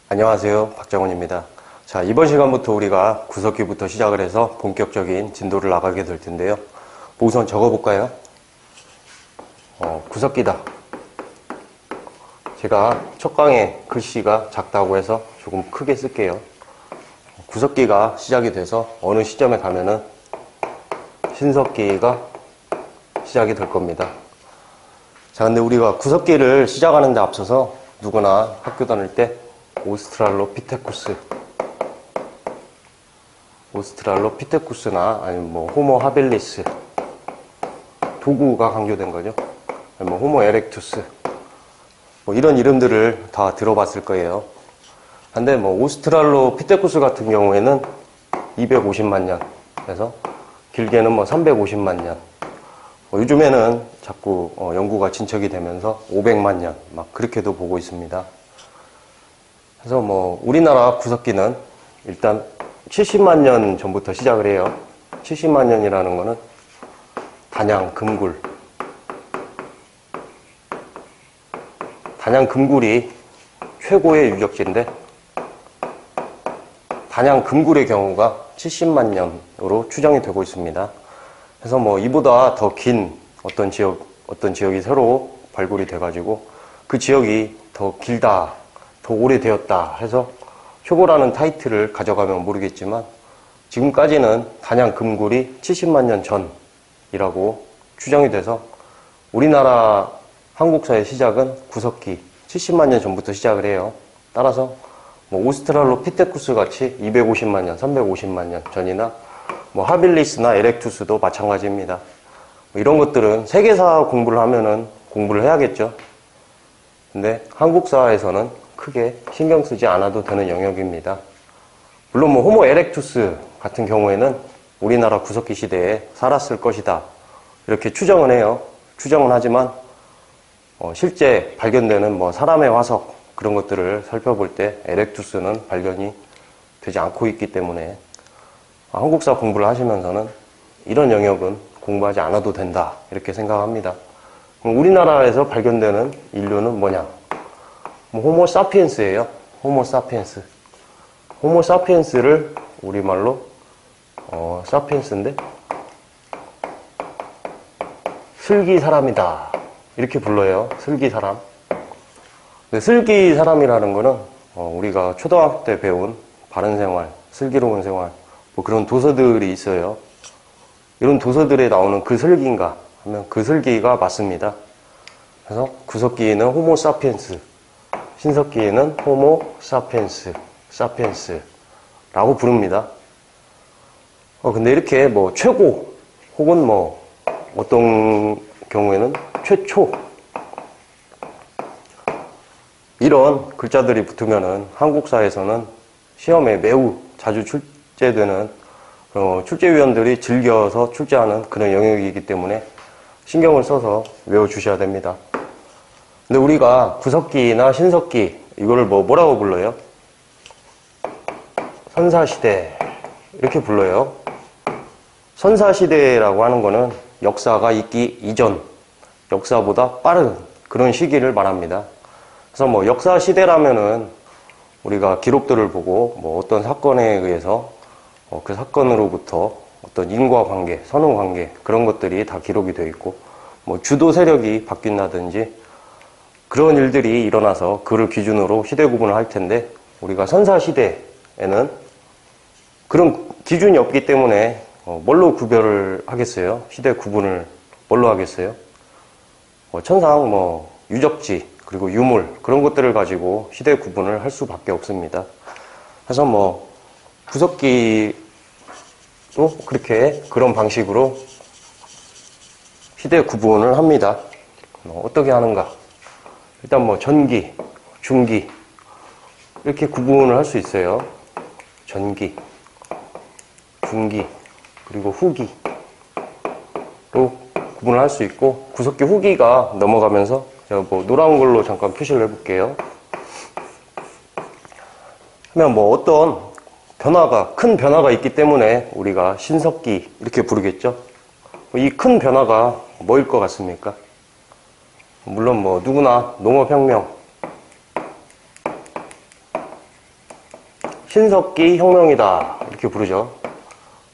안녕하세요, 박정훈입니다. 자, 이번 시간부터 우리가 구석기부터 시작을 해서 본격적인 진도를 나가게 될 텐데요. 우선 적어볼까요? 구석기다. 제가 첫 강의 글씨가 작다고 해서 조금 크게 쓸게요. 구석기가 시작이 돼서 어느 시점에 가면은 신석기가 시작이 될 겁니다. 자, 근데 우리가 구석기를 시작하는 데 앞서서 누구나 학교 다닐 때 오스트랄로피테쿠스나 아니면 뭐 호모 하빌리스 도구가 강조된 거죠. 뭐 호모 에렉투스 뭐 이런 이름들을 다 들어봤을 거예요. 근데 뭐 오스트랄로피테쿠스 같은 경우에는 250만 년에서 길게는 뭐 350만 년. 요즘에는 자꾸 연구가 진척이 되면서 500만 년 막 그렇게도 보고 있습니다. 그래서 뭐 우리나라 구석기는 일단 70만 년 전부터 시작을 해요. 70만 년이라는 거는 단양금굴이 최고의 유적지인데 단양금굴의 경우가 70만 년으로 추정이 되고 있습니다. 그래서 뭐 이보다 더 긴 어떤 지역이 새로 발굴이 돼가지고 그 지역이 더 길다, 더 오래되었다 해서 최고라는 타이틀을 가져가면 모르겠지만 지금까지는 단양금굴이 70만 년 전이라고 추정이 돼서 우리나라 한국사의 시작은 구석기 70만 년 전부터 시작을 해요. 따라서 뭐 오스트랄로피테쿠스 같이 250만 년, 350만 년 전이나 뭐 하빌리스나 에렉투스도 마찬가지입니다. 이런 것들은 세계사 공부를 하면은 공부를 해야겠죠. 근데 한국사에서는 크게 신경 쓰지 않아도 되는 영역입니다. 물론 뭐 호모 에렉투스 같은 경우에는 우리나라 구석기 시대에 살았을 것이다 이렇게 추정은 해요. 추정은 하지만 실제 발견되는 뭐 사람의 화석 그런 것들을 살펴볼 때 에렉투스는 발견이 되지 않고 있기 때문에 한국사 공부를 하시면서는 이런 영역은 공부하지 않아도 된다 이렇게 생각합니다. 그럼 우리나라에서 발견되는 인류는 뭐냐? 호모 사피엔스예요. 호모 사피엔스. 호모 사피엔스를 우리말로 사피엔스인데 슬기사람이다 이렇게 불러요. 슬기사람. 근데 슬기사람이라는 거는 우리가 초등학교 때 배운 바른생활, 슬기로운 생활 뭐 그런 도서들이 있어요. 이런 도서들에 나오는 그 슬기인가 하면 그 슬기가 맞습니다. 그래서 구석기에는 호모 사피엔스, 신석기에는 호모 사피엔스라고 부릅니다. 근데 이렇게 뭐 최고 혹은 뭐 어떤 경우에는 최초 이런 글자들이 붙으면은 한국사에서는 시험에 매우 자주 출제되는 출제위원들이 즐겨서 출제하는 그런 영역이기 때문에 신경을 써서 외워주셔야 됩니다. 근데 우리가 구석기나 신석기 이거를 뭐라고 불러요? 선사시대 이렇게 불러요. 선사시대라고 하는 거는 역사가 있기 이전, 역사보다 빠른 그런 시기를 말합니다. 그래서 뭐 역사시대라면은 우리가 기록들을 보고 뭐 어떤 사건에 의해서 그 사건으로부터 어떤 인과관계, 선후관계 그런 것들이 다 기록이 되어 있고 뭐 주도 세력이 바뀐다든지 그런 일들이 일어나서 그를 기준으로 시대 구분을 할 텐데 우리가 선사시대에는 그런 기준이 없기 때문에 뭘로 구별을 하겠어요? 시대 구분을 뭘로 하겠어요? 천상 뭐 유적지 그리고 유물 그런 것들을 가지고 시대 구분을 할 수밖에 없습니다. 그래서 뭐 구석기도 그렇게 그런 방식으로 시대 구분을 합니다. 어떻게 하는가? 일단 뭐 전기, 중기 이렇게 구분을 할 수 있어요. 전기, 중기, 그리고 후기로 구분을 할 수 있고 구석기 후기가 넘어가면서 제가 뭐 노란 걸로 잠깐 표시를 해볼게요. 하면 뭐 어떤 큰 변화가 있기 때문에 우리가 신석기 이렇게 부르겠죠. 이 큰 변화가 뭐일 것 같습니까? 물론 뭐 누구나 농업혁명 신석기 혁명이다 이렇게 부르죠.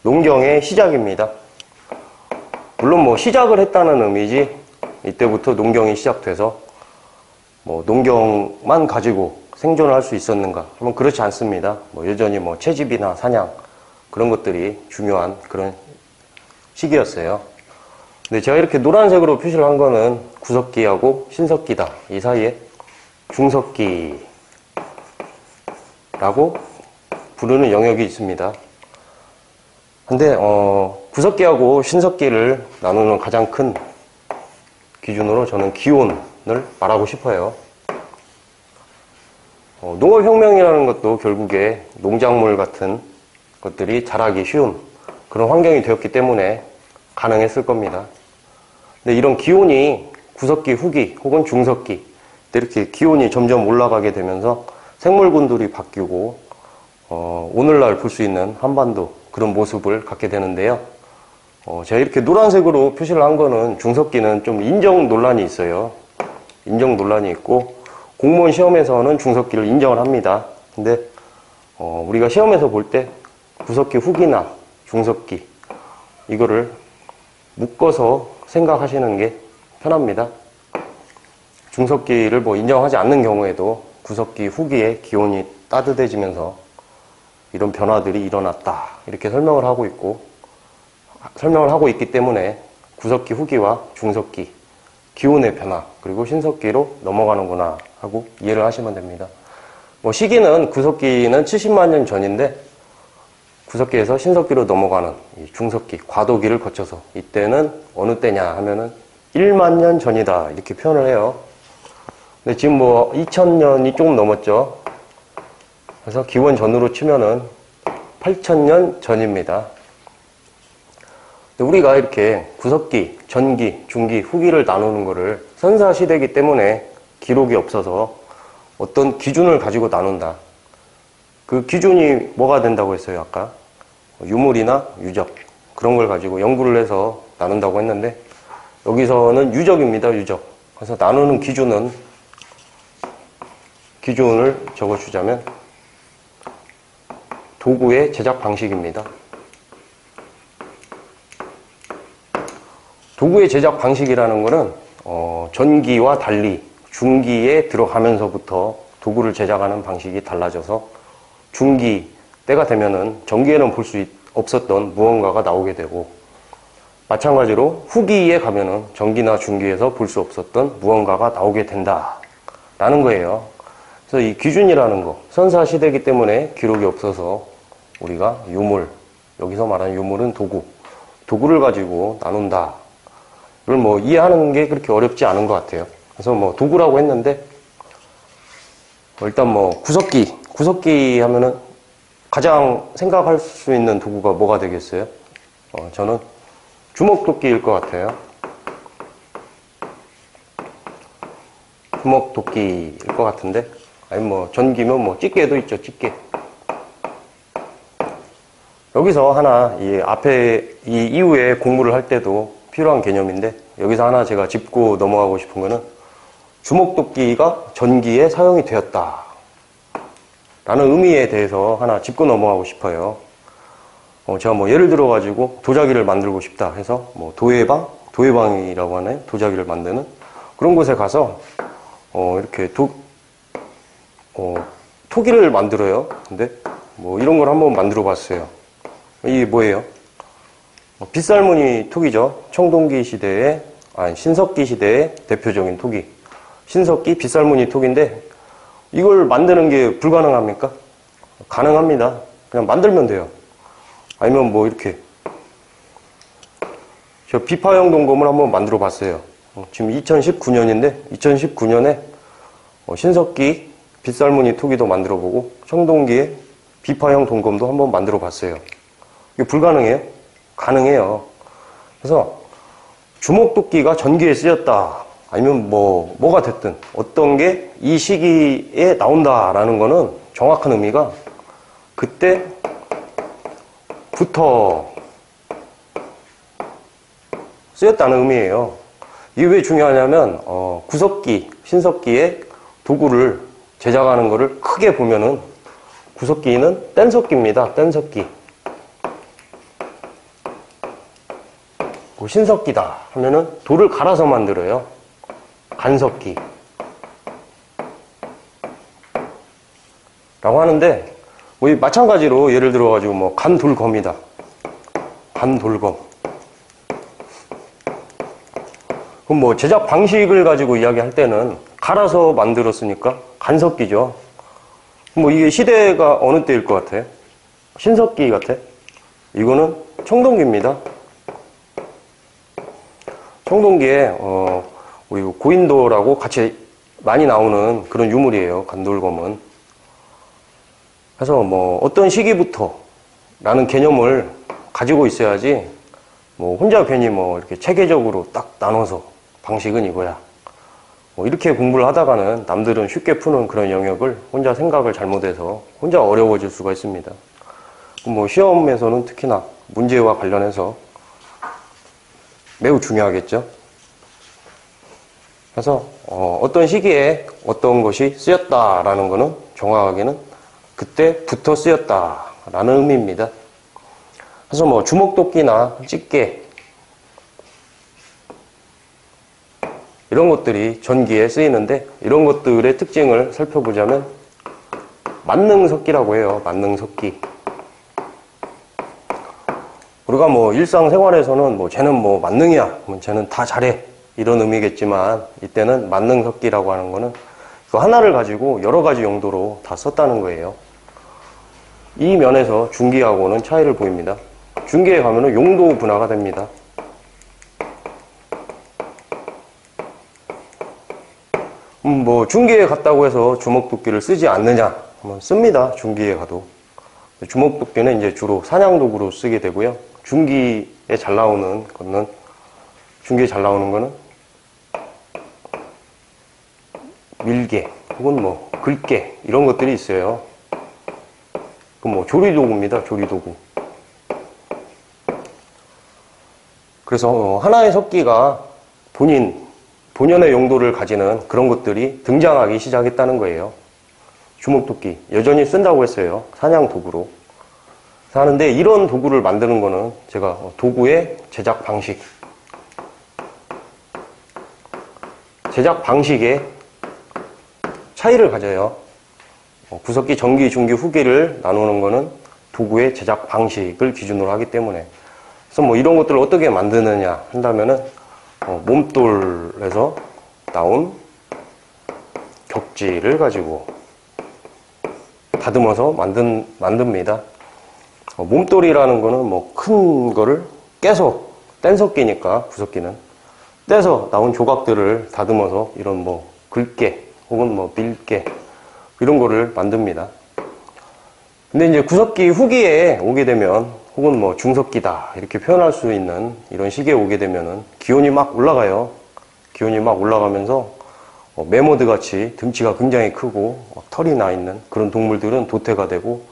농경의 시작입니다. 물론 뭐 시작을 했다는 의미지 이때부터 농경이 시작돼서 뭐 농경만 가지고 생존을 할 수 있었는가 하면 그렇지 않습니다. 뭐 여전히 뭐 채집이나 사냥 그런 것들이 중요한 그런 시기였어요. 근데 제가 이렇게 노란색으로 표시를 한 거는 구석기하고 신석기다. 이 사이에 중석기라고 부르는 영역이 있습니다. 근데 구석기하고 신석기를 나누는 가장 큰 기준으로 저는 기온을 말하고 싶어요. 농업혁명이라는 것도 결국에 농작물 같은 것들이 자라기 쉬운 그런 환경이 되었기 때문에 가능했을 겁니다. 근데 이런 기온이 구석기, 후기 혹은 중석기 이렇게 기온이 점점 올라가게 되면서 생물군들이 바뀌고 오늘날 볼 수 있는 한반도 그런 모습을 갖게 되는데요. 제가 이렇게 노란색으로 표시를 한 거는 중석기는 좀 인정 논란이 있어요. 인정 논란이 있고 공무원 시험에서는 중석기를 인정을 합니다. 근데 우리가 시험에서 볼 때 구석기 후기나 중석기 이거를 묶어서 생각하시는 게 편합니다. 중석기를 뭐 인정하지 않는 경우에도 구석기 후기에 기온이 따뜻해지면서 이런 변화들이 일어났다 이렇게 설명을 하고 있기 때문에 구석기 후기와 중석기 기온의 변화 그리고 신석기로 넘어가는구나 하고 이해를 하시면 됩니다. 뭐 시기는 구석기는 70만 년 전인데 구석기에서 신석기로 넘어가는 이 중석기 과도기를 거쳐서 이때는 어느 때냐 하면은 1만 년 전이다 이렇게 표현을 해요. 근데 지금 뭐 2000년이 조금 넘었죠. 그래서 기원 전으로 치면은 8000년 전입니다. 우리가 이렇게 구석기, 전기, 중기, 후기를 나누는 거를 선사시대이기 때문에 기록이 없어서 어떤 기준을 가지고 나눈다. 그 기준이 뭐가 된다고 했어요, 아까? 유물이나 유적. 그런 걸 가지고 연구를 해서 나눈다고 했는데, 여기서는 유적입니다, 유적. 그래서 나누는 기준을 적어주자면, 도구의 제작 방식입니다. 도구의 제작 방식이라는 것은 전기와 달리 중기에 들어가면서부터 도구를 제작하는 방식이 달라져서 중기 때가 되면은 전기에는 볼 수 없었던 무언가가 나오게 되고 마찬가지로 후기에 가면은 전기나 중기에서 볼 수 없었던 무언가가 나오게 된다라는 거예요. 그래서 이 기준이라는 거 선사시대이기 때문에 기록이 없어서 우리가 유물, 여기서 말하는 유물은 도구를 가지고 나눈다. 이걸 뭐 이해하는 게 그렇게 어렵지 않은 것 같아요. 그래서 뭐 도구라고 했는데 일단 뭐 구석기 하면은 가장 생각할 수 있는 도구가 뭐가 되겠어요? 저는 주먹도끼일 것 같아요. 주먹도끼일 것 같은데 아니 뭐 전기면 뭐 집게도 있죠, 집게. 여기서 하나 이 앞에 이 이후에 공부를 할 때도 필요한 개념인데 여기서 하나 제가 짚고 넘어가고 싶은 거는 주먹도끼가 전기에 사용이 되었다 라는 의미에 대해서 하나 짚고 넘어가고 싶어요. 제가 뭐 예를 들어 가지고 도자기를 만들고 싶다 해서 뭐 도예방이라고 하는 도자기를 만드는 그런 곳에 가서 이렇게 토기를 만들어요. 근데 뭐 이런 걸 한번 만들어 봤어요. 이게 뭐예요? 빗살무늬 토기죠. 청동기 시대의, 신석기 시대의 대표적인 토기. 신석기 빗살무늬 토기인데, 이걸 만드는 게 불가능합니까? 가능합니다. 그냥 만들면 돼요. 아니면 뭐 이렇게. 저 비파형 동검을 한번 만들어 봤어요. 지금 2019년인데, 2019년에 신석기 빗살무늬 토기도 만들어 보고, 청동기에 비파형 동검도 한번 만들어 봤어요. 이게 불가능해요? 가능해요. 그래서 주먹도끼가 전기에 쓰였다. 아니면 뭐가 됐든 어떤 게 이 시기에 나온다라는 거는 정확한 의미가 그때부터 쓰였다는 의미예요. 이게 왜 중요하냐면 구석기, 신석기에 도구를 제작하는 거를 크게 보면은 구석기는 뗀석기입니다. 뗀석기. 신석기다 하면은 돌을 갈아서 만들어요. 간석기 라고 하는데, 뭐 마찬가지로 예를 들어 가지고 뭐 간돌검이다, 간돌검. 그럼 뭐 제작 방식을 가지고 이야기할 때는 갈아서 만들었으니까 간석기죠. 뭐 이게 시대가 어느 때일 것 같아요? 신석기 같아? 이거는 청동기입니다. 청동기에 우리 고인돌하고 같이 많이 나오는 그런 유물이에요. 간돌검은. 그래서 뭐 어떤 시기부터 라는 개념을 가지고 있어야지, 뭐 혼자 괜히 뭐 이렇게 체계적으로 딱 나눠서 방식은 이거야, 뭐 이렇게 공부를 하다가는 남들은 쉽게 푸는 그런 영역을 혼자 생각을 잘못해서 혼자 어려워질 수가 있습니다. 뭐 시험에서는 특히나 문제와 관련해서 매우 중요하겠죠. 그래서 어떤 시기에 어떤 것이 쓰였다라는 것은 정확하게는 그때부터 쓰였다라는 의미입니다. 그래서 뭐 주먹도끼나 집게 이런 것들이 전기에 쓰이는데, 이런 것들의 특징을 살펴보자면 만능석기라고 해요. 만능석기. 우리가 뭐 일상생활에서는 뭐 쟤는 뭐 만능이야, 뭐 쟤는 다 잘해, 이런 의미겠지만, 이때는 만능석기라고 하는 거는 그 하나를 가지고 여러 가지 용도로 다 썼다는 거예요. 이 면에서 중기하고는 차이를 보입니다. 중기에 가면은 용도 분화가 됩니다. 뭐 중기에 갔다고 해서 주먹도끼를 쓰지 않느냐? 씁니다. 중기에 가도. 주먹도끼는 이제 주로 사냥도구로 쓰게 되고요. 중기에 잘 나오는 거는 밀개 혹은 뭐 글개 이런 것들이 있어요. 그 뭐 조리도구입니다. 조리도구. 그래서 하나의 석기가 본연의 용도를 가지는 그런 것들이 등장하기 시작했다는 거예요. 주먹도끼 여전히 쓴다고 했어요. 사냥 도구로 하는데, 이런 도구를 만드는 거는 제가 도구의 제작 방식의 차이를 가져요. 구석기 전기, 중기, 후기를 나누는 거는 도구의 제작 방식을 기준으로 하기 때문에. 그래서 뭐 이런 것들을 어떻게 만드느냐 한다면은 몸돌에서 나온 격지를 가지고 다듬어서 만듭니다. 몸돌이라는 거는 뭐 큰 거를 깨서, 뗀석기니까 구석기는 떼서 나온 조각들을 다듬어서 이런 뭐 글깨 혹은 뭐 밀깨 이런 거를 만듭니다. 근데 이제 구석기 후기에 오게 되면, 혹은 뭐 중석기다 이렇게 표현할 수 있는 이런 시기에 오게 되면은 기온이 막 올라가요. 기온이 막 올라가면서 매머드 같이 등치가 굉장히 크고 막 털이 나 있는 그런 동물들은 도태가 되고,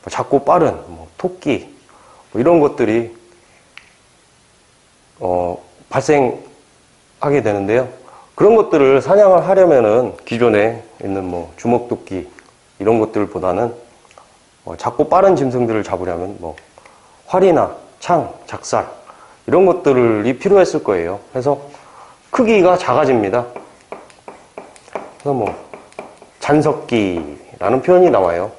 작고 빠른 뭐 토끼 뭐 이런 것들이 발생하게 되는데요. 그런 것들을 사냥을 하려면은 기존에 있는 뭐 주먹도끼 이런 것들보다는 작고 빠른 짐승들을 잡으려면 뭐 활이나 창, 작살 이런 것들이 필요했을 거예요. 그래서 크기가 작아집니다. 그래서 뭐 잔석기라는 표현이 나와요.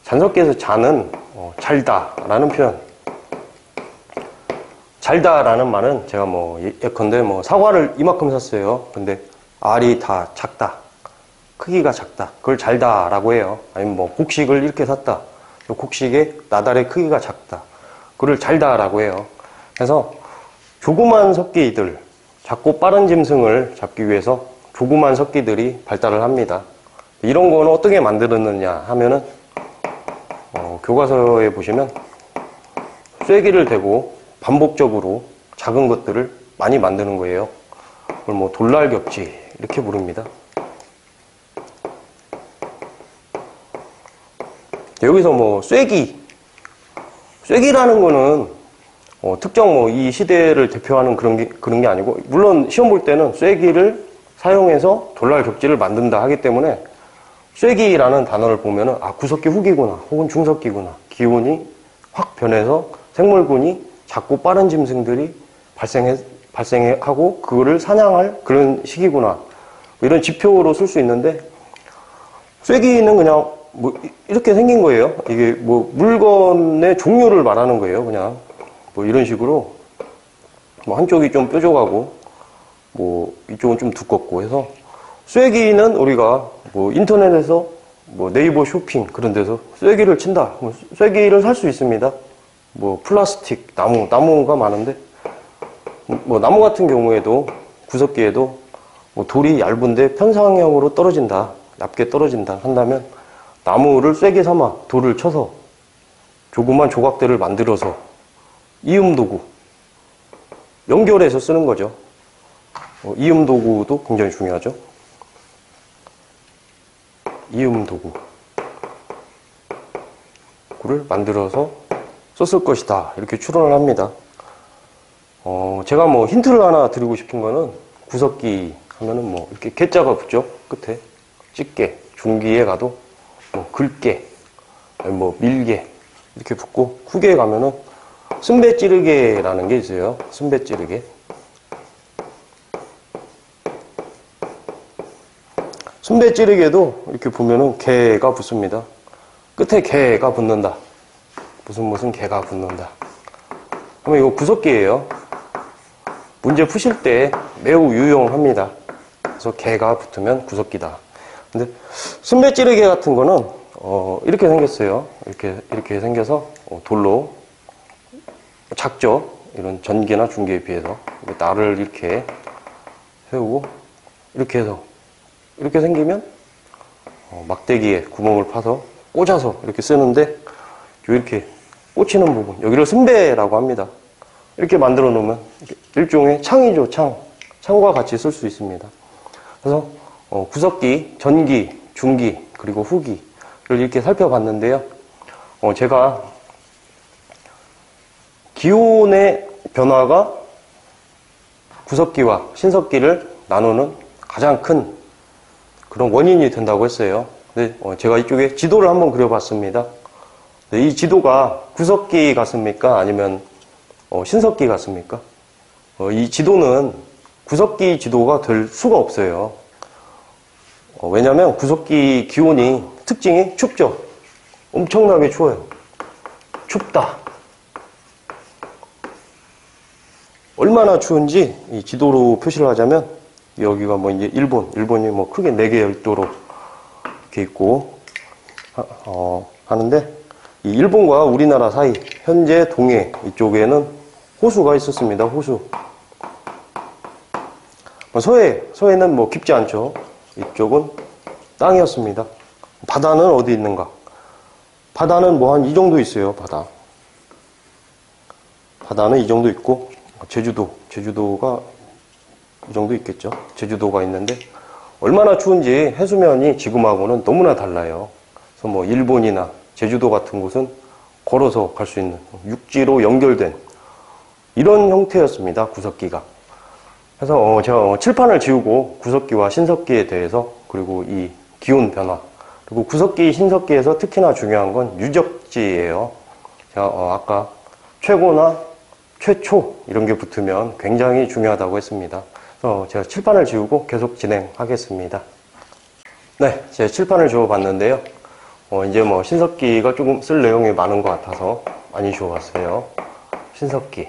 잔석기에서 잔은 잘다라는 표현. 잘다라는 말은 제가 뭐 예컨대 뭐 사과를 이만큼 샀어요. 근데 알이 다 작다, 크기가 작다, 그걸 잘다라고 해요. 아니면 뭐 곡식을 이렇게 샀다, 이 곡식의 나달의 크기가 작다, 그걸 잘다라고 해요. 그래서 조그만 석기들, 작고 빠른 짐승을 잡기 위해서 조그만 석기들이 발달을 합니다. 이런 거는 어떻게 만들었느냐 하면은 교과서에 보시면 쐐기를 대고 반복적으로 작은 것들을 많이 만드는 거예요. 그걸 뭐 돌날겹지 이렇게 부릅니다. 여기서 뭐 쐐기라는 거는 특정 뭐 이 시대를 대표하는 그런 게 아니고, 물론 시험 볼 때는 쐐기를 사용해서 돌날겹지를 만든다 하기 때문에 쇠기라는 단어를 보면은 아, 구석기 후기구나 혹은 중석기구나. 기온이 확 변해서 생물군이 작고 빠른 짐승들이 발생하고 그거를 사냥할 그런 시기구나. 이런 지표로 쓸 수 있는데 쇠기는 그냥 뭐 이렇게 생긴 거예요. 이게 뭐 물건의 종류를 말하는 거예요. 그냥 뭐 이런 식으로 뭐 한쪽이 좀 뾰족하고 뭐 이쪽은 좀 두껍고 해서 쇠기는 우리가 뭐 인터넷에서 뭐 네이버 쇼핑 그런 데서 쇠기를 친다. 뭐 쇠기를 살 수 있습니다. 뭐 플라스틱, 나무가 많은데 뭐 나무 같은 경우에도 구석기에도 뭐 돌이 얇은데 편상형으로 떨어진다. 얇게 떨어진다 한다면 나무를 쇠기 삼아 돌을 쳐서 조그만 조각들을 만들어서 이음도구 연결해서 쓰는 거죠. 이음도구도 굉장히 중요하죠. 이음도구를 만들어서 썼을 것이다. 이렇게 추론을 합니다. 제가 뭐 힌트를 하나 드리고 싶은 거는 구석기 하면은 뭐 이렇게 개자가 붙죠. 끝에 집게, 중기에 가도 뭐 글게, 뭐 밀게 이렇게 붙고 후기에 가면은 순배찌르개라는 게 있어요. 순배찌르개. 순배찌르개도 이렇게 보면은 개가 붙습니다. 끝에 개가 붙는다. 무슨 개가 붙는다. 그러면 이거 구석기예요. 문제 푸실 때 매우 유용합니다. 그래서 개가 붙으면 구석기다. 근데 순배찌르개 같은 거는 이렇게 생겼어요. 이렇게 생겨서 돌로 작죠. 이런 전기나 중기에 비해서 날을 이렇게 세우고 이렇게 해서 이렇게 생기면 막대기에 구멍을 파서 꽂아서 이렇게 쓰는데 이렇게 꽂히는 부분 여기를 순배라고 합니다. 이렇게 만들어 놓으면 일종의 창이죠. 창과 같이 쓸 수 있습니다. 그래서 구석기, 전기, 중기 그리고 후기를 이렇게 살펴봤는데요. 제가 기온의 변화가 구석기와 신석기를 나누는 가장 큰 그런 원인이 된다고 했어요. 근데 제가 이쪽에 지도를 한번 그려봤습니다. 이 지도가 구석기 같습니까? 아니면 신석기 같습니까? 이 지도는 구석기 지도가 될 수가 없어요. 왜냐하면 구석기 기온이 특징이 춥죠. 엄청나게 추워요. 춥다. 얼마나 추운지 이 지도로 표시를 하자면 여기가 뭐 이제 일본이 뭐 크게 4개 열도로 이렇게 있고 하는데 이 일본과 우리나라 사이 현재 동해 이쪽에는 호수가 있었습니다. 호수. 서해는 뭐 깊지 않죠. 이쪽은 땅이었습니다. 바다는 어디 있는가? 바다는 뭐 한 이 정도 있어요. 바다는 이 정도 있고 제주도가 이 정도 있겠죠. 제주도가 있는데 얼마나 추운지 해수면이 지금하고는 너무나 달라요. 그래서 뭐 일본이나 제주도 같은 곳은 걸어서 갈 수 있는 육지로 연결된 이런 형태였습니다. 구석기가. 그래서 제가 칠판을 지우고 구석기와 신석기에 대해서 그리고 이 기온 변화 그리고 구석기, 신석기에서 특히나 중요한 건 유적지예요. 제가 아까 최고나 최초 이런 게 붙으면 굉장히 중요하다고 했습니다. 그래서 제가 칠판을 지우고 계속 진행하겠습니다. 네, 제가 칠판을 지워봤는데요. 이제 뭐 신석기가 조금 쓸 내용이 많은 것 같아서 많이 지워봤어요. 신석기.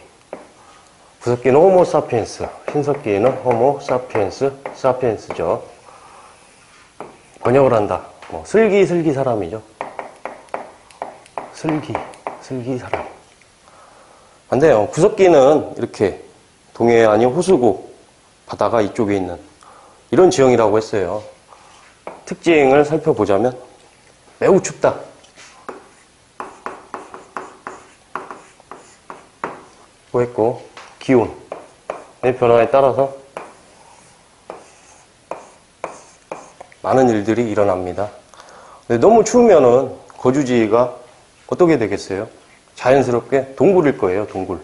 구석기는 호모 사피엔스, 신석기는 호모 사피엔스죠. 번역을 한다. 슬기 사람이죠. 슬기 사람. 근데 구석기는 이렇게 동해 아닌 호수고 바다가 이쪽에 있는 이런 지형이라고 했어요. 특징을 살펴보자면 매우 춥다. 고 했고 기온의 변화에 따라서 많은 일들이 일어납니다. 근데 너무 추우면은 거주지가 어떻게 되겠어요? 자연스럽게 동굴일 거예요. 동굴.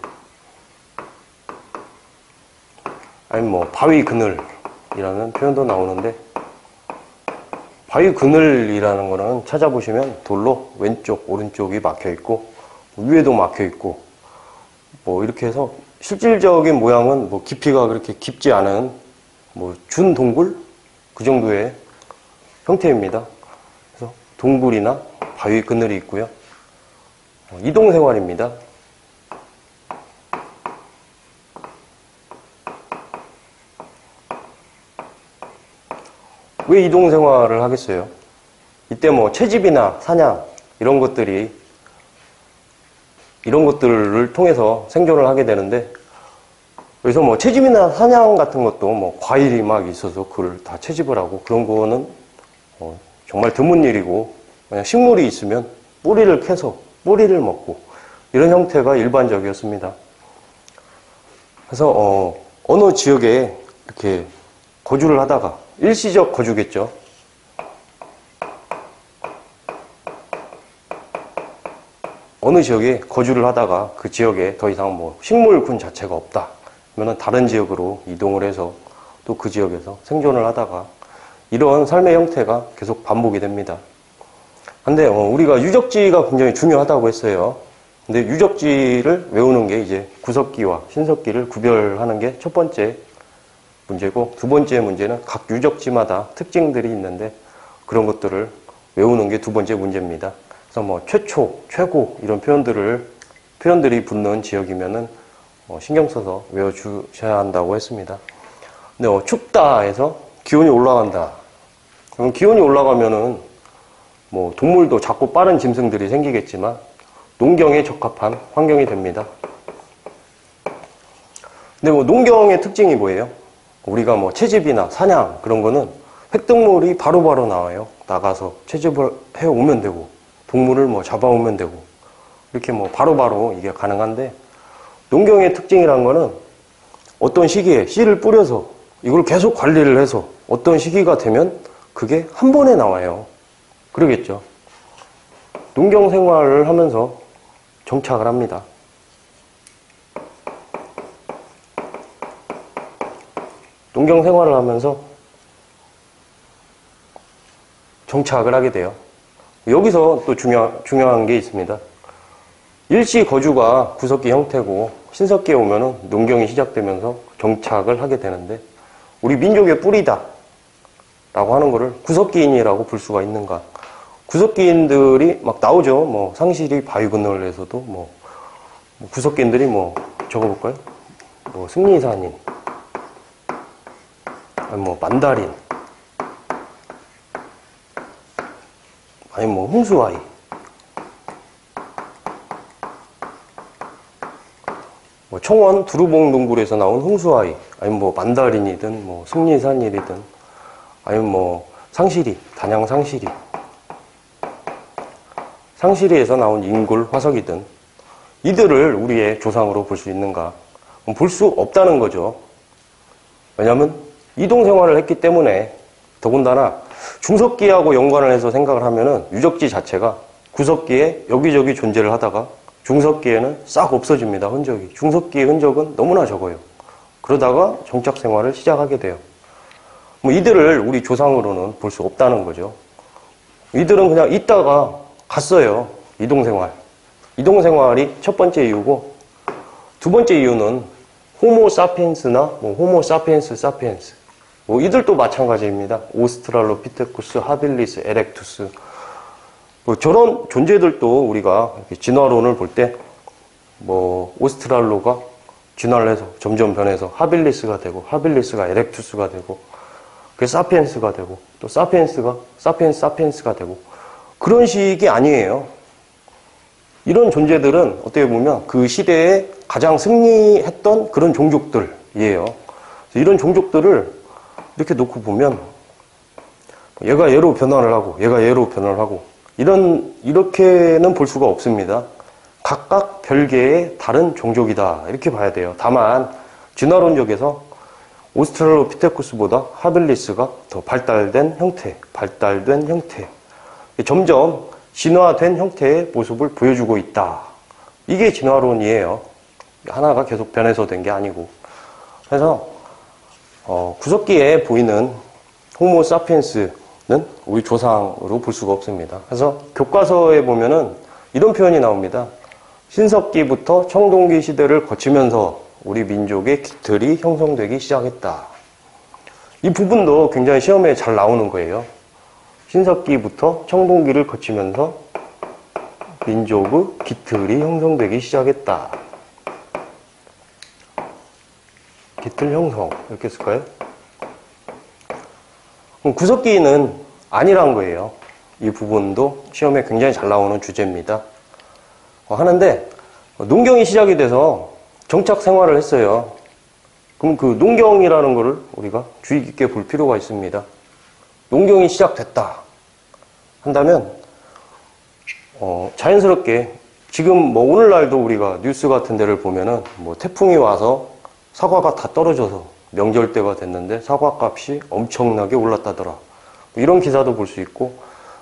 아니 뭐 바위 그늘이라는 표현도 나오는데 바위 그늘이라는 거는 찾아보시면 돌로 왼쪽, 오른쪽이 막혀 있고 위에도 막혀 있고 뭐 이렇게 해서 실질적인 모양은 뭐 깊이가 그렇게 깊지 않은 뭐 준동굴 그 정도의 형태입니다. 그래서 동굴이나 바위 그늘이 있고요. 이동생활입니다. 왜 이동생활을 하겠어요? 이때 뭐 채집이나 사냥 이런 것들을 통해서 생존을 하게 되는데, 그래서 뭐 채집이나 사냥 같은 것도 뭐 과일이 막 있어서 그걸 다 채집을 하고 그런 거는 정말 드문 일이고, 그냥 식물이 있으면 뿌리를 캐서 뿌리를 먹고 이런 형태가 일반적이었습니다. 그래서 어느 지역에 이렇게 거주를 하다가 일시적 거주겠죠. 어느 지역에 거주를 하다가 그 지역에 더 이상 뭐 식물군 자체가 없다 그러면 다른 지역으로 이동을 해서 또 그 지역에서 생존을 하다가 이런 삶의 형태가 계속 반복이 됩니다. 근데 우리가 유적지가 굉장히 중요하다고 했어요. 근데 유적지를 외우는 게 이제 구석기와 신석기를 구별하는 게 첫 번째 문제고, 두 번째 문제는 각 유적지마다 특징들이 있는데 그런 것들을 외우는 게 두 번째 문제입니다. 그래서 뭐 최초, 최고 이런 표현들이 붙는 지역이면은 신경 써서 외워주셔야 한다고 했습니다. 근데 춥다 해서 기온이 올라간다. 그럼 기온이 올라가면은 뭐 동물도 작고 빠른 짐승들이 생기겠지만 농경에 적합한 환경이 됩니다. 근데 뭐 농경의 특징이 뭐예요? 우리가 뭐 채집이나 사냥 그런 거는 획득물이 바로바로 나와요. 나가서 채집을 해 오면 되고 동물을 뭐 잡아오면 되고 이렇게 뭐 바로바로 이게 가능한데, 농경의 특징이란 거는 어떤 시기에 씨를 뿌려서 이걸 계속 관리를 해서 어떤 시기가 되면 그게 한 번에 나와요. 그러겠죠. 농경 생활을 하면서 정착을 합니다. 농경 생활을 하면서 정착을 하게 돼요. 여기서 또 중요한 게 있습니다. 일시 거주가 구석기 형태고 신석기에 오면은 농경이 시작되면서 정착을 하게 되는데, 우리 민족의 뿌리다 라고 하는 거를 구석기인이라고 볼 수가 있는가? 구석기인들이 막 나오죠. 뭐 상실이 바위그늘에서도 뭐 구석기인들이 뭐 적어볼까요? 뭐 승리산인, 아니 뭐 만다린, 아니 뭐 홍수아이, 뭐 청원 두루봉 동굴에서 나온 홍수아이, 아니면 뭐 만다린이든 뭐 승리산일이든, 아니면 뭐 상실이, 단양 상실이, 상실이에서 나온 인골 화석이든 이들을 우리의 조상으로 볼 수 있는가? 볼 수 없다는 거죠. 왜냐하면 이동 생활을 했기 때문에. 더군다나 중석기하고 연관을 해서 생각을 하면은 유적지 자체가 구석기에 여기저기 존재를 하다가 중석기에는 싹 없어집니다. 흔적이. 중석기의 흔적은 너무나 적어요. 그러다가 정착 생활을 시작하게 돼요. 뭐 이들을 우리 조상으로는 볼 수 없다는 거죠. 이들은 그냥 있다가 갔어요. 이동 생활. 이동 생활이 첫 번째 이유고, 두 번째 이유는 호모 사피엔스나 뭐 호모 사피엔스 사피엔스, 뭐 이들도 마찬가지입니다. 오스트랄로피테쿠스, 하빌리스, 에렉투스, 뭐 저런 존재들도 우리가 진화론을 볼 때 뭐 오스트랄로가 진화를 해서 점점 변해서 하빌리스가 되고, 하빌리스가 에렉투스가 되고, 그게 사피엔스가 되고, 또 사피엔스가 사피엔스가 되고, 그런 식이 아니에요. 이런 존재들은 어떻게 보면 그 시대에 가장 승리했던 그런 종족들이에요. 이런 종족들을 이렇게 놓고 보면 얘가 얘로 변화를 하고 얘가 얘로 변화를 하고 이렇게는 볼 수가 없습니다. 각각 별개의 다른 종족이다 이렇게 봐야 돼요. 다만 진화론적에서 오스트랄로피테쿠스보다 하빌리스가 더 발달된 형태, 점점 진화된 형태의 모습을 보여주고 있다. 이게 진화론이에요. 하나가 계속 변해서 된 게 아니고. 그래서 구석기에 보이는 호모 사피엔스 우리 조상으로 볼 수가 없습니다. 그래서 교과서에 보면은 이런 표현이 나옵니다. 신석기부터 청동기 시대를 거치면서 우리 민족의 기틀이 형성되기 시작했다. 이 부분도 굉장히 시험에 잘 나오는 거예요. 신석기부터 청동기를 거치면서 민족의 기틀이 형성되기 시작했다. 기틀 형성 이렇게 쓸까요? 구석기는 아니란 거예요. 이 부분도 시험에 굉장히 잘 나오는 주제입니다. 하는데 농경이 시작이 돼서 정착 생활을 했어요. 그럼 그 농경이라는 거를 우리가 주의 깊게 볼 필요가 있습니다. 농경이 시작됐다 한다면 자연스럽게 지금 뭐 오늘날도 우리가 뉴스 같은 데를 보면은 뭐 태풍이 와서 사과가 다 떨어져서 명절 때가 됐는데 사과 값이 엄청나게 올랐다더라. 이런 기사도 볼 수 있고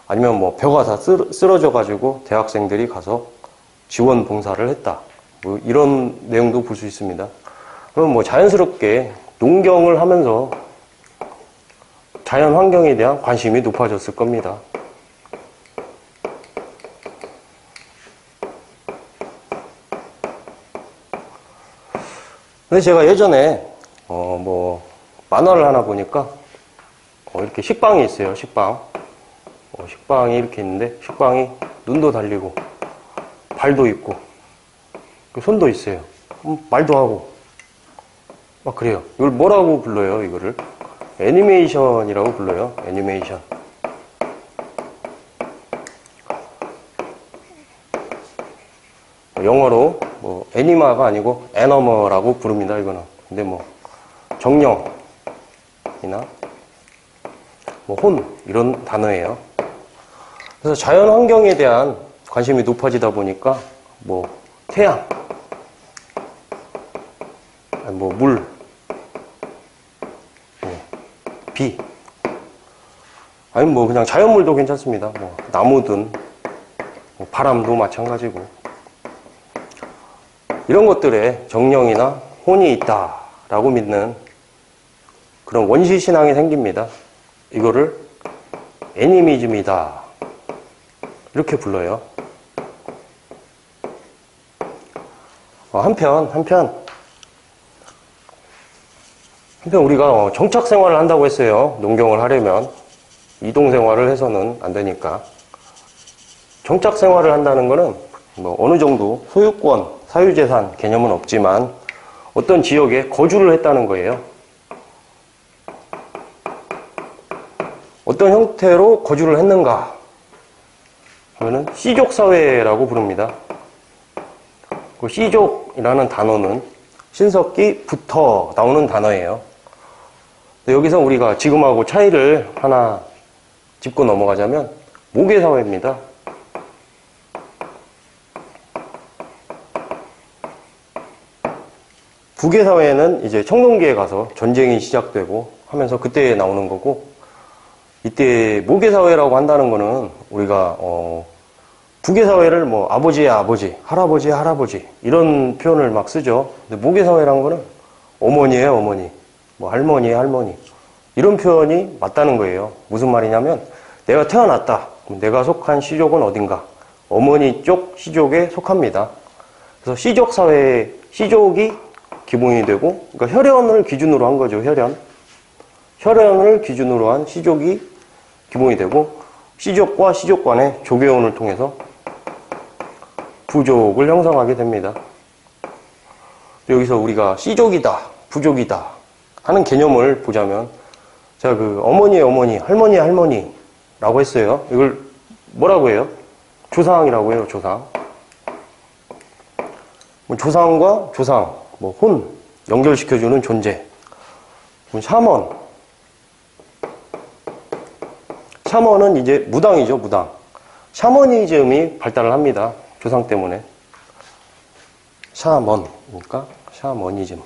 아니면 뭐 벼가 다 쓰러져 가지고 대학생들이 가서 지원 봉사를 했다. 뭐 이런 내용도 볼 수 있습니다. 그럼 뭐 자연스럽게 농경을 하면서 자연 환경에 대한 관심이 높아졌을 겁니다. 근데 제가 예전에 뭐 만화를 하나 보니까 이렇게 식빵이 있어요. 식빵. 식빵이 이렇게 있는데 식빵이 눈도 달리고 발도 있고 손도 있어요. 말도 하고 막 그래요. 이걸 뭐라고 불러요? 이거를 애니메이션이라고 불러요. 애니메이션. 영어로 뭐 애니마가 아니고 애너머라고 부릅니다. 이거는. 근데 뭐 정령이나 뭐 혼 이런 단어예요. 그래서 자연 환경에 대한 관심이 높아지다 보니까 뭐 태양, 뭐 물, 비, 아니면 뭐 그냥 자연물도 괜찮습니다. 뭐 나무든 뭐 바람도 마찬가지고 이런 것들에 정령이나 혼이 있다라고 믿는 그런 원시 신앙이 생깁니다. 이거를 애니미즘이다 이렇게 불러요. 한편 우리가 정착 생활을 한다고 했어요. 농경을 하려면 이동 생활을 해서는 안 되니까 정착 생활을 한다는 거는 뭐 어느 정도 소유권, 사유재산 개념은 없지만 어떤 지역에 거주를 했다는 거예요. 어떤 형태로 거주를 했는가 하면은 씨족사회라고 부릅니다. 그 씨족이라는 단어는 신석기부터 나오는 단어예요. 여기서 우리가 지금하고 차이를 하나 짚고 넘어가자면 모계사회입니다. 부계사회는 이제 청동기에 가서 전쟁이 시작되고 하면서 그때 나오는 거고, 이때 모계사회라고 한다는 거는 우리가 부계사회를 뭐 아버지의 아버지, 할아버지의 할아버지 이런 표현을 막 쓰죠. 근데 모계사회라는 거는 어머니의 어머니, 뭐 할머니의 할머니 이런 표현이 맞다는 거예요. 무슨 말이냐면 내가 태어났다. 그럼 내가 속한 씨족은 어딘가? 어머니 쪽 씨족에 속합니다. 그래서 씨족사회에 씨족이 기본이 되고, 그러니까 혈연을 기준으로 한 거죠. 혈연을 기준으로 한 씨족이 기본이 되고, 씨족과 씨족 간의 조계혼을 통해서 부족을 형성하게 됩니다. 여기서 우리가 씨족이다, 부족이다 하는 개념을 보자면, 제가 그 어머니의 어머니, 할머니의 할머니라고 했어요. 이걸 뭐라고 해요? 조상이라고 해요. 조상. 조상과 조상, 뭐 혼 연결시켜주는 존재. 샤먼은 이제 무당이죠. 무당. 샤머니즘이 발달을 합니다. 조상 때문에. 그러니까 샤머니즘.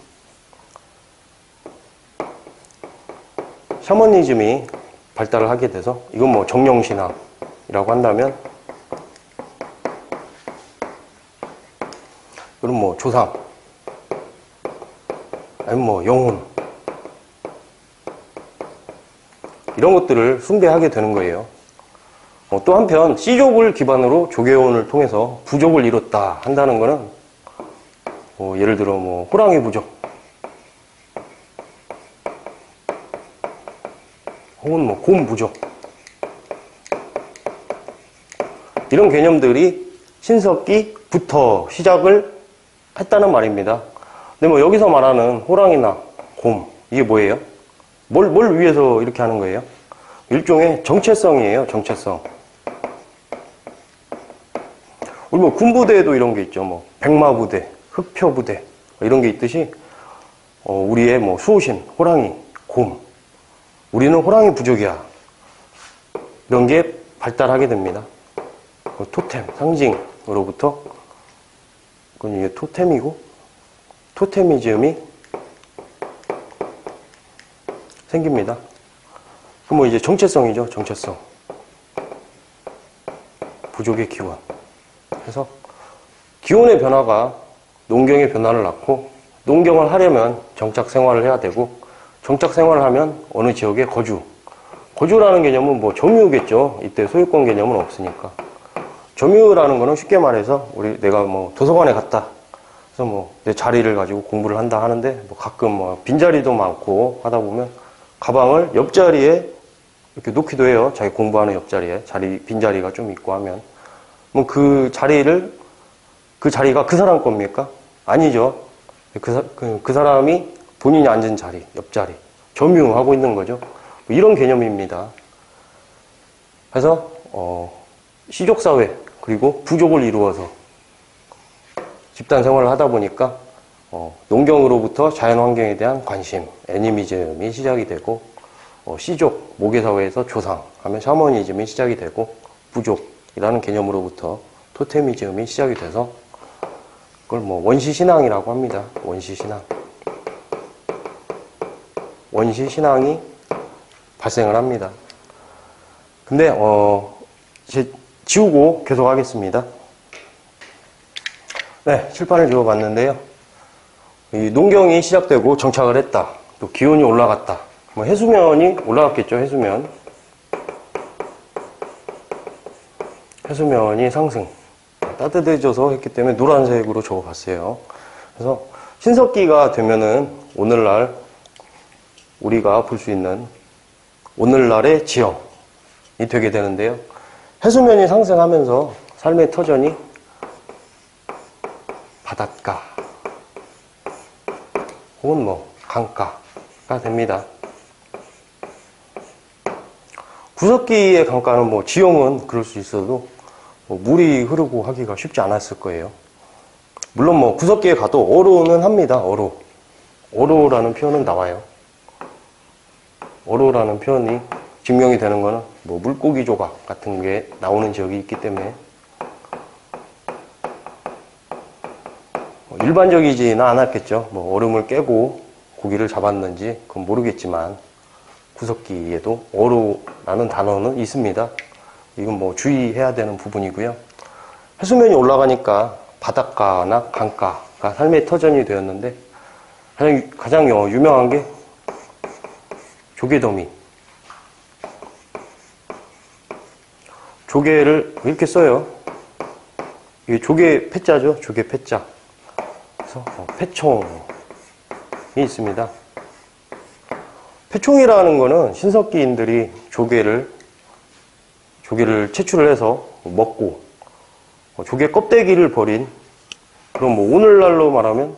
샤머니즘이 발달을 하게 돼서, 이건 뭐 정령신앙이라고 한다면, 그럼 뭐 조상, 아니면 뭐 영혼, 이런 것들을 숭배하게 되는 거예요. 또 한편 C족을 기반으로 조계원을 통해서 부족을 이뤘다 한다는 거는 예를 들어 호랑이 부족 혹은 곰 부족 이런 개념들이 신석기부터 시작을 했다는 말입니다. 근데 여기서 말하는 호랑이나 곰 이게 뭐예요? 뭘 위해서 이렇게 하는 거예요? 일종의 정체성이에요. 정체성. 우리 군부대에도 이런 게 있죠. 백마부대, 흑표부대 이런 게 있듯이 우리의 수호신, 호랑이, 곰 우리는 호랑이 부족이야. 이런 게 발달하게 됩니다. 토템, 상징으로부터 그건 이게 토템이고 토테미즘이 생깁니다. 그럼 이제 정체성이죠. 정체성. 부족의 기원. 그래서 기온의 변화가 농경의 변화를 낳고 농경을 하려면 정착 생활을 해야 되고 정착 생활을 하면 어느 지역에 거주라는 개념은 점유겠죠. 이때 소유권 개념은 없으니까. 점유라는 거는 쉽게 말해서 내가 도서관에 갔다. 그래서 내 자리를 가지고 공부를 한다 하는데 가끔 빈자리도 많고 하다 보면 가방을 옆자리에 이렇게 놓기도 해요. 자기 공부하는 옆자리에 빈자리가 좀 있고 하면 그 자리가 그 사람 겁니까? 아니죠. 그 사람이 본인이 앉은 자리, 옆자리 점유하고 있는 거죠. 이런 개념입니다. 그래서 시족사회 그리고 부족을 이루어서 집단 생활을 하다 보니까 농경으로부터 자연환경에 대한 관심, 애니미즘이 시작이 되고 시족, 모계사회에서 조상 하면 샤머니즘이 시작이 되고 부족이라는 개념으로부터 토테미즘이 시작이 돼서 그걸 원시신앙이라고 합니다. 원시신앙. 원시신앙이 발생을 합니다. 근데 이제 지우고 계속 하겠습니다. 네, 칠판을 지워봤는데요. 이 농경이 시작되고 정착을 했다. 또 기온이 올라갔다. 해수면이 올라갔겠죠. 해수면이 상승. 따뜻해져서 했기 때문에 노란색으로 적어봤어요. 그래서 신석기가 되면은 오늘날 우리가 볼 수 있는 오늘날의 지형이 되게 되는데요. 해수면이 상승하면서 삶의 터전이 바닷가 혹은 강가가 됩니다. 구석기의 강가는 지형은 그럴 수 있어도 물이 흐르고 하기가 쉽지 않았을 거예요. 물론 구석기에 가도 어로는 합니다. 어로라는 표현은 나와요. 어로라는 표현이 증명이 되는 거는 물고기 조각 같은 게 나오는 지역이 있기 때문에 일반적이지는 않았겠죠. 얼음을 깨고 고기를 잡았는지 그건 모르겠지만 구석기에도 어로라는 단어는 있습니다. 이건 주의해야 되는 부분이고요. 해수면이 올라가니까 바닷가나 강가가 삶의 터전이 되었는데 가장 유명한 게 조개더미. 조개를 이렇게 써요. 이게 조개 패자죠. 조개 패자. 그래서 패총이 있습니다. 패총이라는 거는 신석기인들이 조개를 채취를 해서 먹고 조개 껍데기를 버린 그럼 오늘날로 말하면